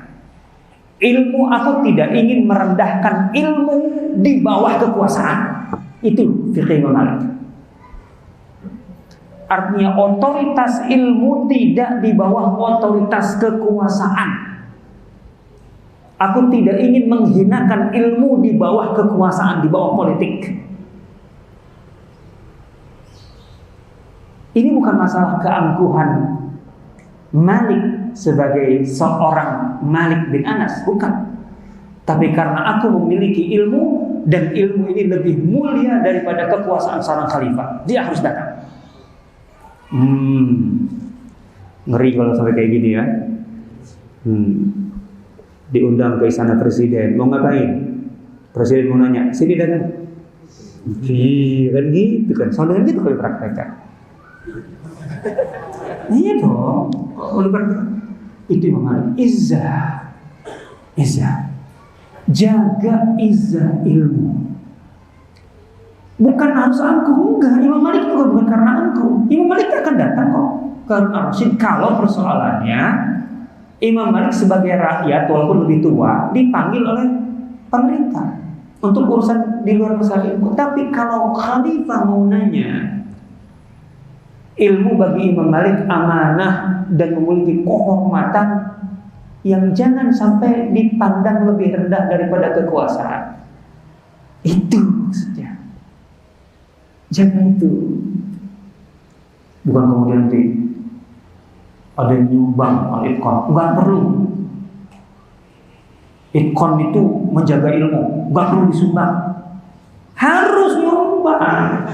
S2: ilmu, aku tidak ingin merendahkan ilmu di bawah kekuasaan. Itu fikih Imam Malik. Artinya otoritas ilmu tidak di bawah otoritas kekuasaan. Aku tidak ingin menghinakan ilmu di bawah kekuasaan, di bawah politik. Ini bukan masalah keangkuhan Malik sebagai seorang Malik bin Anas, bukan. Tapi karena aku memiliki ilmu, dan ilmu ini lebih mulia daripada kekuasaan seorang khalifah, dia harus datang. Ngeri kalau sampai kayak gini ya. Diundang ke istana presiden, mau ngapain? Presiden mau nanya, sini datang. Kan gitu kan, soalnya gitu kalau praktekkan. Iya dong, oleh karena itu memang izzah. Jaga izzah ilmu. Bukan harus angkuh, enggak. Imam Malik juga bukan karena angkuh. Imam Malik akan datang kok karena Rasid. Kalau persoalannya Imam Malik sebagai rakyat walaupun lebih tua dipanggil oleh pemerintah untuk urusan di luar masalah ilmu. Tapi kalau khalifah mau nanya, ilmu bagi Imam Malik amanah dan memiliki kehormatan yang jangan sampai dipandang lebih rendah daripada kekuasaan. Itu maksudnya. Jangan itu. Bukan kemudian ada yang nyumbang al-itqan. Enggak perlu. Itqan itu menjaga ilmu, enggak perlu disumbang. Harus nyumbang.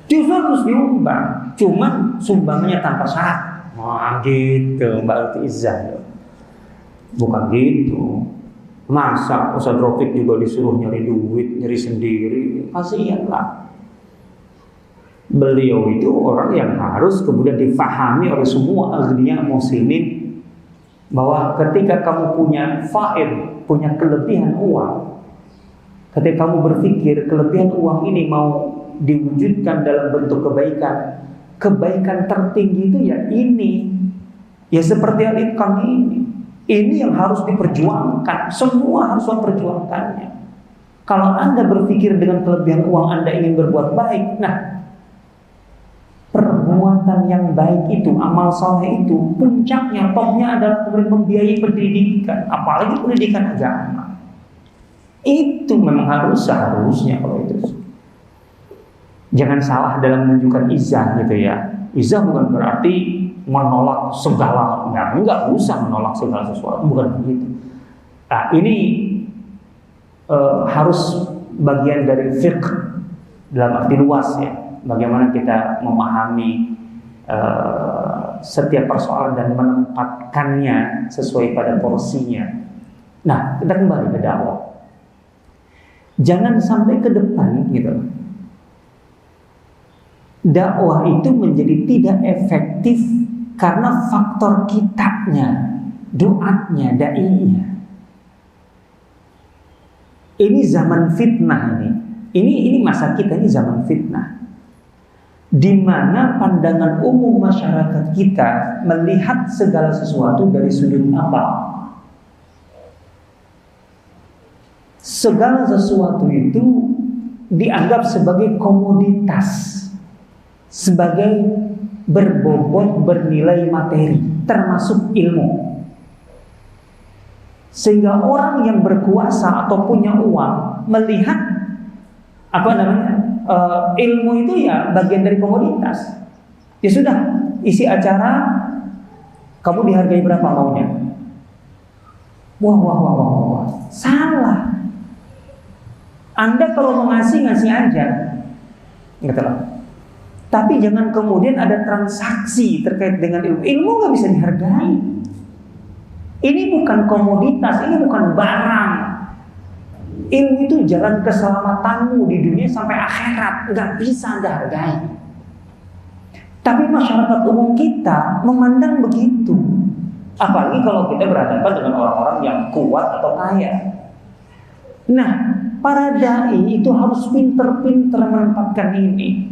S2: Justru harus nyumbang. Cuma sumbangnya tanpa syarat. Wah gitu, Mbak Izzah. Bukan gitu. Masa Ustaz Rafiq juga disuruh nyari duit, nyari sendiri? Kasihan lah. Beliau itu orang yang harus kemudian difahami oleh semua aghnia muslimin bahwa ketika kamu punya faid, punya kelebihan uang, ketika kamu berpikir kelebihan uang ini mau diwujudkan dalam bentuk kebaikan, kebaikan tertinggi itu ya ini, ya seperti al-itqan ini yang harus diperjuangkan. Semua harus memperjuangkannya. Kalau Anda berpikir dengan kelebihan uang Anda ingin berbuat baik, nah perbuatan yang baik itu, amal saleh itu, puncaknya, topnya adalah kemudian membiayai pendidikan, apalagi pendidikan agama. Itu memang seharusnya kalau itu. Jangan salah dalam menunjukkan izah gitu ya. Izah bukan berarti menolak segala, enggak usah menolak segala sesuatu, bukan begitu. Nah, ini harus bagian dari fiqh dalam arti luas ya. Bagaimana kita memahami setiap persoalan dan menempatkannya sesuai pada porsinya. Nah, kita kembali ke dakwah. Jangan sampai ke depan gitu. Dakwah itu menjadi tidak efektif karena faktor kitanya, doanya, dai-nya. Ini zaman fitnah ini. Ini masa kita ini zaman fitnah. Di mana pandangan umum masyarakat kita melihat segala sesuatu dari sudut apa? Segala sesuatu itu dianggap sebagai komoditas, sebagai berbobot bernilai materi, termasuk ilmu. Sehingga orang yang berkuasa atau punya uang melihat ilmu itu ya bagian dari komoditas. Ya sudah, isi acara kamu dihargai berapa maunya? Wah. Salah. Anda kalau mau ngasih aja. Gitu loh. Tapi jangan kemudian ada transaksi terkait dengan ilmu. Ilmu nggak bisa dihargai. Ini bukan komoditas, ini bukan barang. Ilmu itu jalan keselamatanmu di dunia sampai akhirat, nggak bisa Anda hargai. Tapi masyarakat umum kita memandang begitu. Apalagi kalau kita berhadapan dengan orang-orang yang kuat atau kaya. Nah, para dai itu harus pinter-pinter menempatkan ini.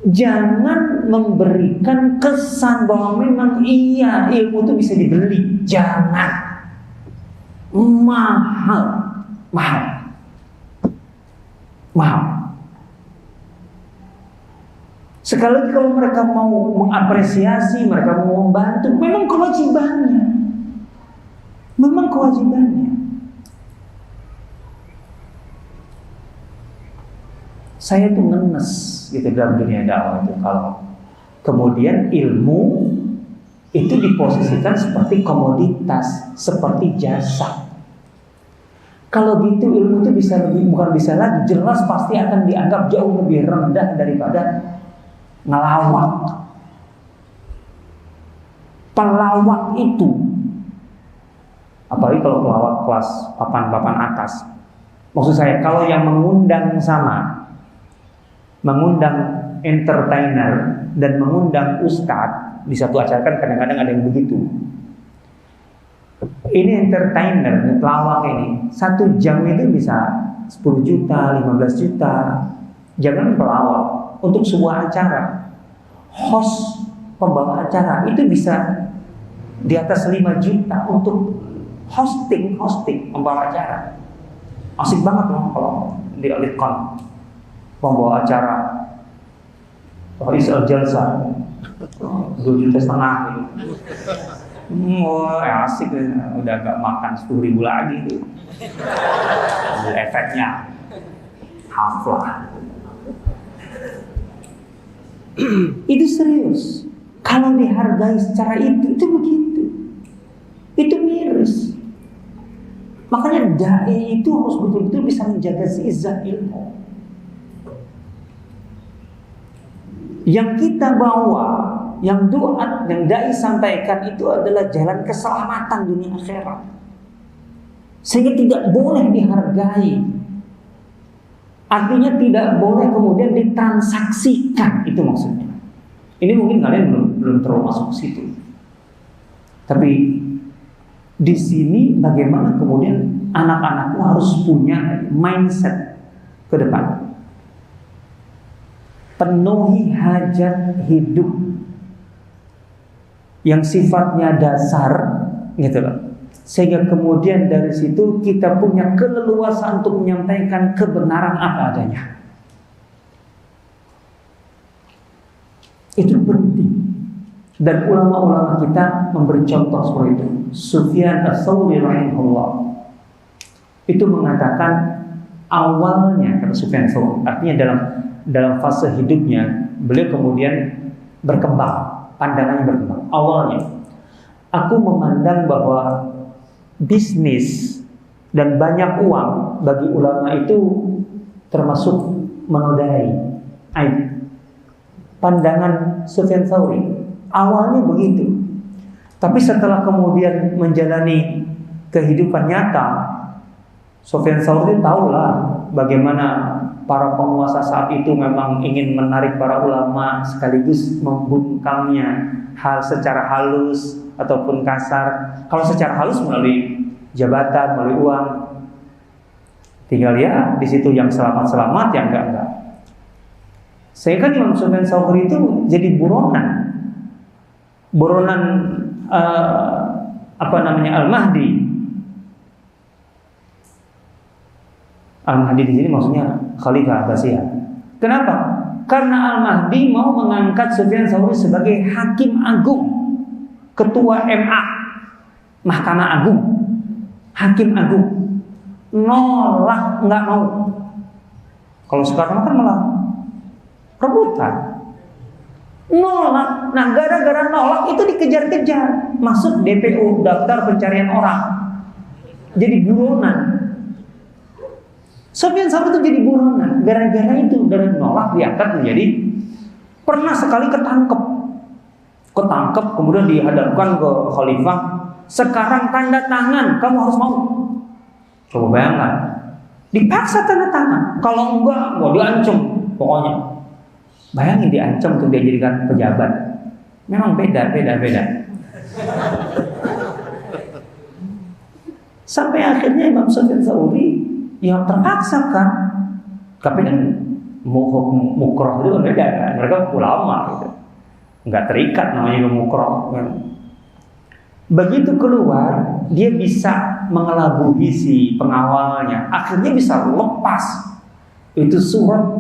S2: Jangan memberikan kesan bahwa memang iya ilmu itu bisa dibeli. Jangan. Mahal. Sekali lagi kalau mereka mau mengapresiasi, mereka mau membantu, memang kewajibannya. Saya tuh ngenes gitu dalam dunia dakwah itu kalau kemudian ilmu itu diposisikan seperti komoditas, seperti jasa. Kalau gitu ilmu itu bukan bisa lagi, jelas pasti akan dianggap jauh lebih rendah daripada ngelawak. Pelawak itu, apalagi kalau pelawak kelas papan atas. Maksud saya kalau yang mengundang entertainer dan mengundang ustadz di satu acara kan kadang-kadang ada yang begitu. Ini entertainer, pelawak ini 1 jam itu bisa 10 juta, 15 juta. Jangan pelawak, untuk sebuah acara host pembawa acara itu bisa di atas 5 juta untuk hosting pembawa acara. Asik banget loh kalau di Alitkon pembawa acara Rais Al-Jalsa 2,5 juta gitu. Wah, asik, udah gak makan 10.000 lagi tuh. Efeknya haflah. Itu serius. Kalau dihargai secara itu begitu. Itu miris. Makanya dai itu harus betul-betul bisa menjaga izzat ilmu. Yang kita bawa, yang duat, yang dai sampaikan itu adalah jalan keselamatan dunia akhirat. Sehingga tidak boleh dihargai. Artinya tidak boleh kemudian ditransaksikan, itu maksudnya. Ini mungkin kalian belum terlalu masuk ke situ. Tapi di sini bagaimana kemudian anak-anakku harus punya mindset ke depan. Penuhi hajat hidup yang sifatnya dasar, gitu loh. Sehingga kemudian dari situ kita punya keleluasaan untuk menyampaikan kebenaran apa adanya. Itu penting. Dan ulama-ulama kita memberi contoh seperti itu. Sufyan Ats-Tsauri rahimahullah itu mengatakan awalnya, kata Sufyan Ats-Tsauri, artinya dalam fase hidupnya beliau kemudian berkembang, pandangannya berkembang. Awalnya aku memandang bahwa bisnis dan banyak uang bagi ulama itu termasuk menodai, aib. Pandangan Sufyan Ats-Tsauri awalnya begitu. Tapi setelah kemudian menjalani kehidupan nyata, Sufyan Ats-Tsauri tahulah bagaimana para penguasa saat itu memang ingin menarik para ulama sekaligus membungkamnya hal secara halus ataupun kasar. Kalau secara halus melalui jabatan, melalui uang, tinggal ya di situ yang selamat-selamat, yang enggak. Sehingga Imam Sufyan Ats-Tsauri itu jadi buronan Al-Mahdi. Al-Mahdi di sini maksudnya Khalifah Abbasiyah. Kenapa? Karena Al-Mahdi mau mengangkat Sufyan Ats-Tsauri sebagai hakim agung, ketua MA, Mahkamah Agung, hakim agung. Nolak, nggak mau. Kalau sekarang kan malah rebutan. Nolak. Nah, gara-gara nolak itu dikejar-kejar, masuk DPO, daftar pencarian orang, jadi buronan. Sufyan Ats-Tsauri itu jadi buronan. Gara-gara itu, dari nolak diangkat menjadi, pernah sekali ketangkep, kemudian dihadapkan ke khalifah. Sekarang tanda tangan, kamu harus mau. Coba bayangkan, Dipaksa tanda tangan. Kalau enggak, wah diancam pokoknya. Bayangin diancam untuk dia jadikan pejabat. Memang beda. Sampai akhirnya Imam Sufyan Tsauri yang terpaksa kan. Tapi kan mukroh itu beda kan. Mereka ulama gitu. Enggak terikat namanya mukroh kan. Begitu keluar, dia bisa mengelabui si pengawalnya. Akhirnya bisa lepas itu surat,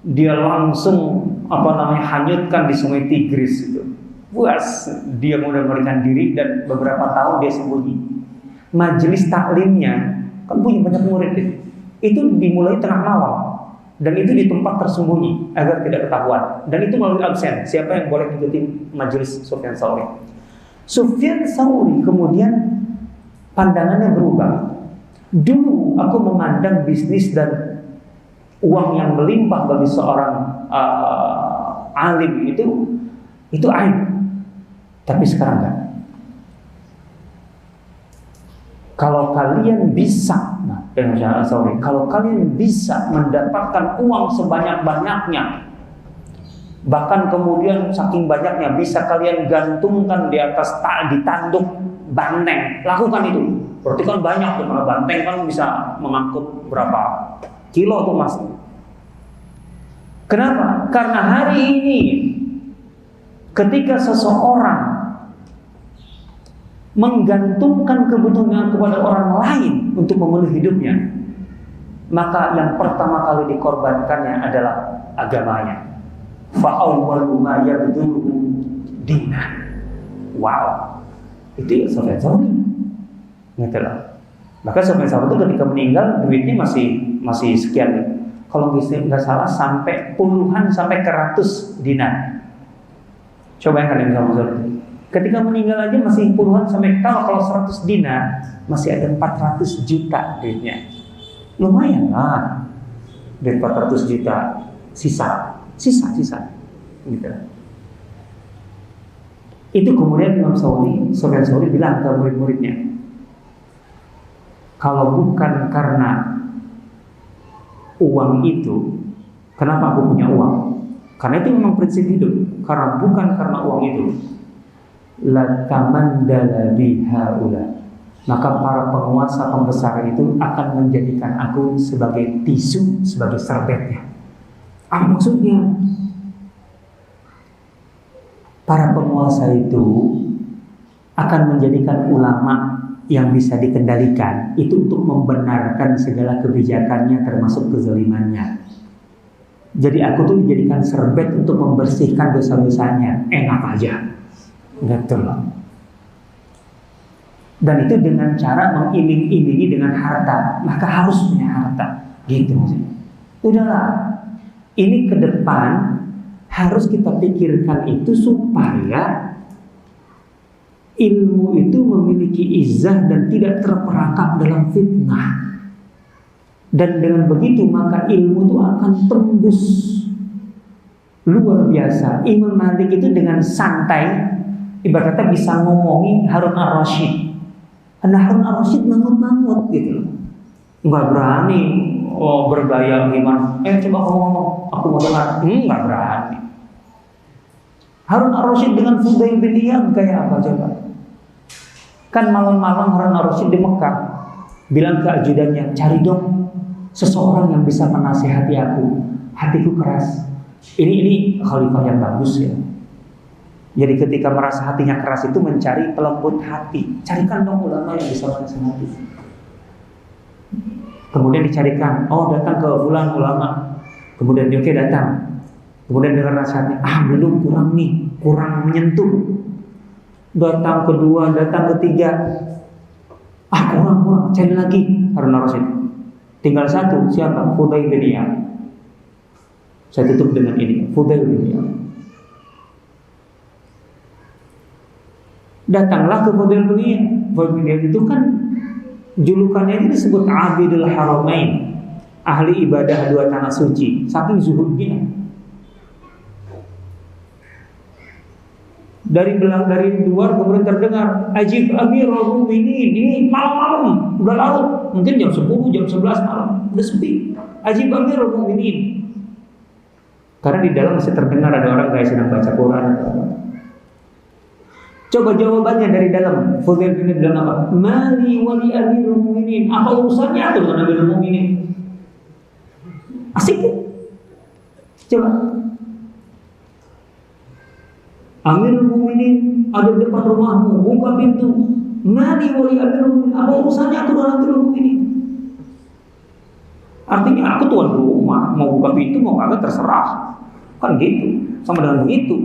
S2: dia langsung hanyutkan di Sungai Tigris itu. Puas, dia mengundurkan diri dan beberapa tahun dia sembunyi. Majelis taklimnya kan punya banyak murid itu dimulai tengah malam dan itu di tempat tersembunyi agar tidak ketahuan. Dan itu melalui absen. Siapa yang boleh mengikuti majelis Sufyan Tsauri? Sufyan Tsauri kemudian pandangannya berubah. Dulu aku memandang bisnis dan uang yang melimpah bagi seorang alim itu aib. Tapi sekarang enggak. Kalau kalian bisa, kalau kalian bisa mendapatkan uang sebanyak-banyaknya, bahkan kemudian saking banyaknya bisa kalian gantungkan di atas di tanduk banteng, lakukan itu. Berarti kan banyak tuh, karena banteng kan bisa mengangkut berapa kilo tuh mas. Kenapa? Karena hari ini ketika seseorang menggantungkan kebutuhan kepada orang lain untuk memenuhi hidupnya, maka yang pertama kali dikorbankannya adalah agamanya. Fa'awwalu ma yabduluhu dinah. Wow, itu ya Sufyan Tsauri. Gitu loh. Maka Sufyan Tsauri itu ketika meninggal duitnya masih sekian. Kalau nggak salah sampai puluhan sampai ke ratus dinar. Coba yang kalian bisa. Ketika meninggal aja masih puluhan sampai kalau 100 dinar masih ada 400 juta duitnya. Lumayan lah. Duit 400 juta sisa gitu. Itu kemudian Imam Sufyan Tsauri bilang ke murid-muridnya, kalau bukan karena uang itu, kenapa aku punya uang? Karena itu memang prinsip hidup. Karena bukan karena uang itu, la tamandala bihaula, maka para penguasa pembesar itu akan menjadikan aku sebagai tisu, sebagai serbetnya. Apa maksudnya? Para penguasa itu akan menjadikan ulama yang bisa dikendalikan itu untuk membenarkan segala kebijakannya termasuk kezalimannya. Jadi aku tuh dijadikan serbet untuk membersihkan dosa-dosanya. Enak aja. Gitu loh. Dan itu dengan cara mengiming-imingi dengan harta. Maka harus punya harta. Gitu maksudnya. Udahlah. Ini ke depan harus kita pikirkan itu supaya ilmu itu memiliki izzah dan tidak terperangkap dalam fitnah. Dan dengan begitu maka ilmu itu akan tembus luar biasa. Imam Malik itu dengan santai ibaratnya bisa ngomongi Harun Ar-Rasyid. Karena Harun Ar-Rasyid mangut-mangut gitu loh. Enggak berani bergaya gimana. Coba ngomong, aku mau dengar. Enggak berani. Harun Ar-Rasyid dengan Fudail bin Iyad kayak apa coba? Kan malam-malam Harun Ar-Rasyid di Mekah bilang ke ajudannya, cari dong seseorang yang bisa menasihati aku. Hatiku keras. Ini khalifah yang bagus ya. Jadi ketika merasa hatinya keras itu mencari pelembut hati. Carikan dong ulama yang bisa menasihati. Kemudian dicarikan, datang ke fulan ulama. Kemudian oke datang. Kemudian dengar nasihatnya, belum kurang menyentuh. Datang kedua, datang ketiga, kurang, cari lagi. Harun Ar-Rasyid. Tinggal satu, siapa? Fudail bin Iyad. Saya tutup dengan ini, Fudail bin Iyad. Datanglah ke Fudail bin Iyad. Fudail bin Iyad itu kan julukannya ini disebut Abidul Haramain, ahli ibadah dua tanah suci, saking zuhudnya. dari luar kemudian terdengar ajib amirul mukminin. Ini malam-malam, udah larut, mungkin jam 10, jam 11 malam, udah sepi. Ajib amirul mukminin. Karena di dalam masih terdengar ada orang kayak sedang baca Quran. Coba jawabannya dari dalam. Fudail bin Iyad bilang apa? Mali wali amirul mukminin. Apa urusannya tuh dengan amirul mukminin? Asik. Coba. Amirul mukminin ada di depan rumahmu, buka pintu. Mali wali amirul mukminin. Apa urusannya tuh dengan amirul mukminin? Artinya aku tuan rumah, mau buka pintu mau kagak terserah. Kan gitu. Sama dengan begitu.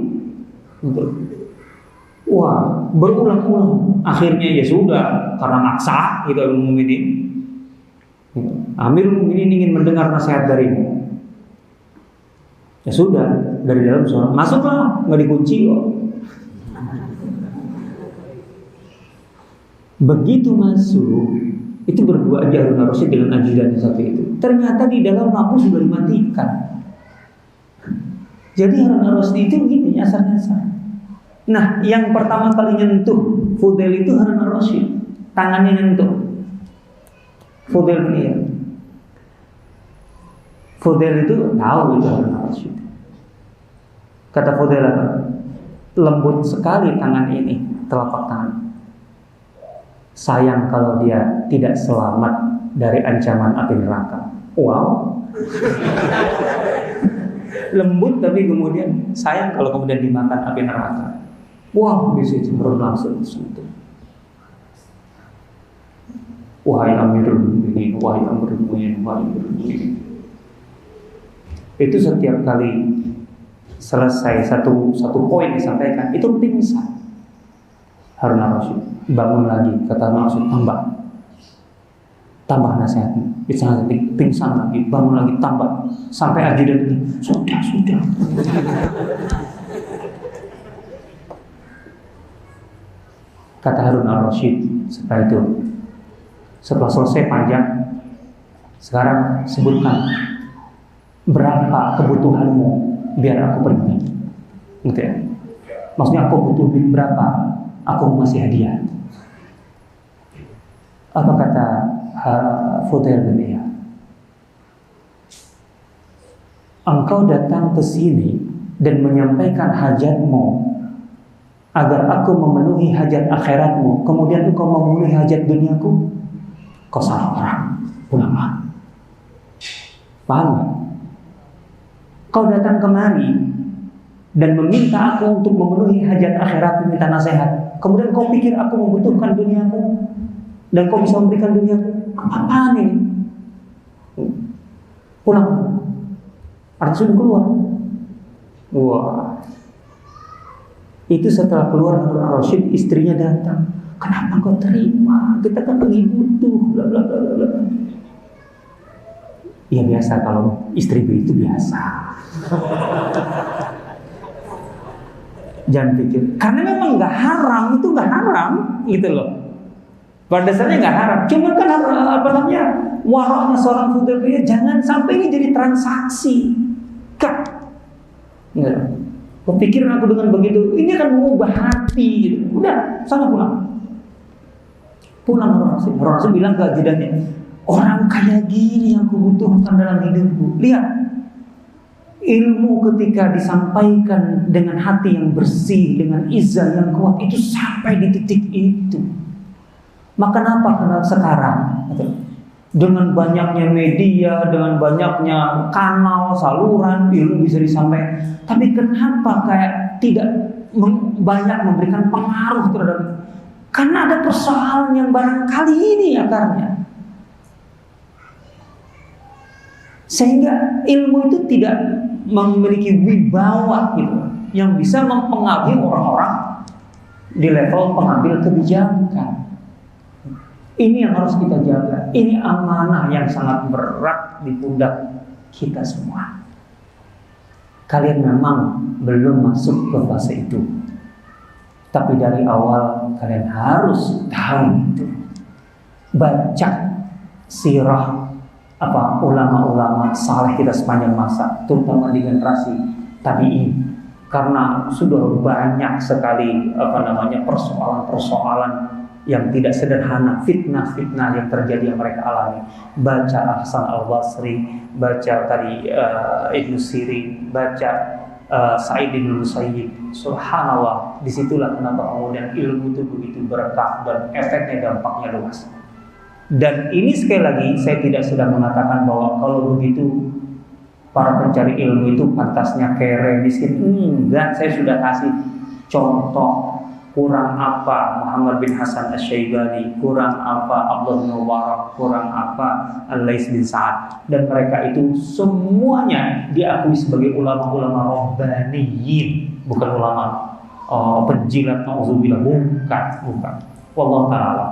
S2: Gitu. Wah, berulang-ulang. Akhirnya ya sudah, karena maksa gitu Amirul Mukminin. Amirul Mukminin ingin mendengar nasihat darimu. Ya sudah, dari dalam suara, masuklah, nggak dikunci kok. Begitu masuk, itu berdua aja Harun Ar-Rasyid dengan ajudan satu itu. Ternyata di dalam lampu sudah dimatikan. Jadi Harun Ar-Rasyid itu begini nyasar-nyasar. Nah, yang pertama kali nyentuh Fudail itu Harun Ar-Rasyid, tangannya nyentuh Fudail bin Iyad. Fudail itu tahu itu Harun Ar-Rasyid. Kata Fudail apa? Lembut sekali tangan ini, telapak tangan. Sayang kalau dia tidak selamat dari ancaman api neraka. Wow. Lembut tapi kemudian sayang kalau kemudian dimakan api neraka. Wow, di situ langsung sentuh. Wahai Amirul Mukminin, wahai Amirul Mukminin, wahai Amirul Mukminin. Itu setiap kali selesai satu poin disampaikan, itu pingsan. Harun Ar-Rasyid bangun lagi, kata Harun Ar-Rasyid tambah nasihatnya. Pingsan lagi, bangun lagi, tambah sampai ajudan itu sudah. Kata Harun Ar-Rasyid setelah selesai panjang, sekarang sebutkan berapa kebutuhanmu biar aku pergi, gitu ya. Maksudnya aku butuh duit berapa, aku masih hadiah. Apa kata Fudail bin Iyad? Engkau datang ke sini dan menyampaikan hajatmu agar aku memenuhi hajat akhiratmu, kemudian engkau memenuhi hajat duniaku. Kau salah orang, ulama. Paham gak? Kau datang kemari dan meminta aku untuk memenuhi hajat akhiratmu, minta nasihat. Kemudian kau pikir aku membutuhkan duniaku dan kau bisa memberikan duniaku. Apa-apaan ini? Pulang. Artinya sudah keluar. Wah. Itu setelah keluar Harun Ar-Rasyid, istrinya datang. Kenapa kau terima? Kita kan lagi butuh. Bla bla bla bla. Ya biasa, kalau istri itu biasa. Jangan pikir. Karena memang nggak haram, itu nggak haram, gitu loh. Pada dasarnya nggak haram. Cuma kan waraknya seorang Fudail bin Iyad, jangan sampai ini jadi transaksi. Kak. Enggak. Kepikiran aku dengan begitu, ini akan mengubah hati gitu. Udah, sana pulang. Pulang Harun Ar-Rasyid bilang ke ajudannya, orang kayak gini yang kubutuhkan dalam hidupku. Lihat, ilmu ketika disampaikan dengan hati yang bersih, dengan izah yang kuat, itu sampai di titik itu. Maka kenapa? Karena sekarang dengan banyaknya media, dengan banyaknya kanal, saluran ilmu bisa disampaikan, tapi kenapa kayak tidak banyak memberikan pengaruh terhadap? Karena ada persoalan yang barangkali ini akarnya, sehingga ilmu itu tidak memiliki wibawa gitu, yang bisa mempengaruhi orang-orang di level pengambil kebijakan. Ini yang harus kita jaga. Ini amanah yang sangat berat di pundak kita semua. Kalian memang belum masuk ke fase itu, tapi dari awal kalian harus tahu itu. Baca sirah ulama-ulama saleh kita sepanjang masa, terutama di generasi tabi'in, karena sudah banyak sekali persoalan-persoalan yang tidak sederhana, fitnah-fitnah yang terjadi yang mereka alami. Baca Hasan al-Basri, baca tadi Ibnu Sirin, baca Sa'id bin Musayyib. Subhanallah, disitulah kenapa kemudian ilmu itu begitu berkah dan efeknya, dampaknya luas. Dan ini sekali lagi saya tidak sedang mengatakan bahwa kalau begitu para pencari ilmu itu pantasnya kere, miskin. Enggak, saya sudah kasih contoh kurang apa Muhammad bin Hasan Asy-Syaibani, kurang apa Abdullah bin Mubarak, kurang apa Al-Lais bin Sa'ad, dan mereka itu semuanya diakui sebagai ulama-ulama rabbaniyin, bukan ulama penjilat, nauzubillah, bukan. Wallahu ta'ala.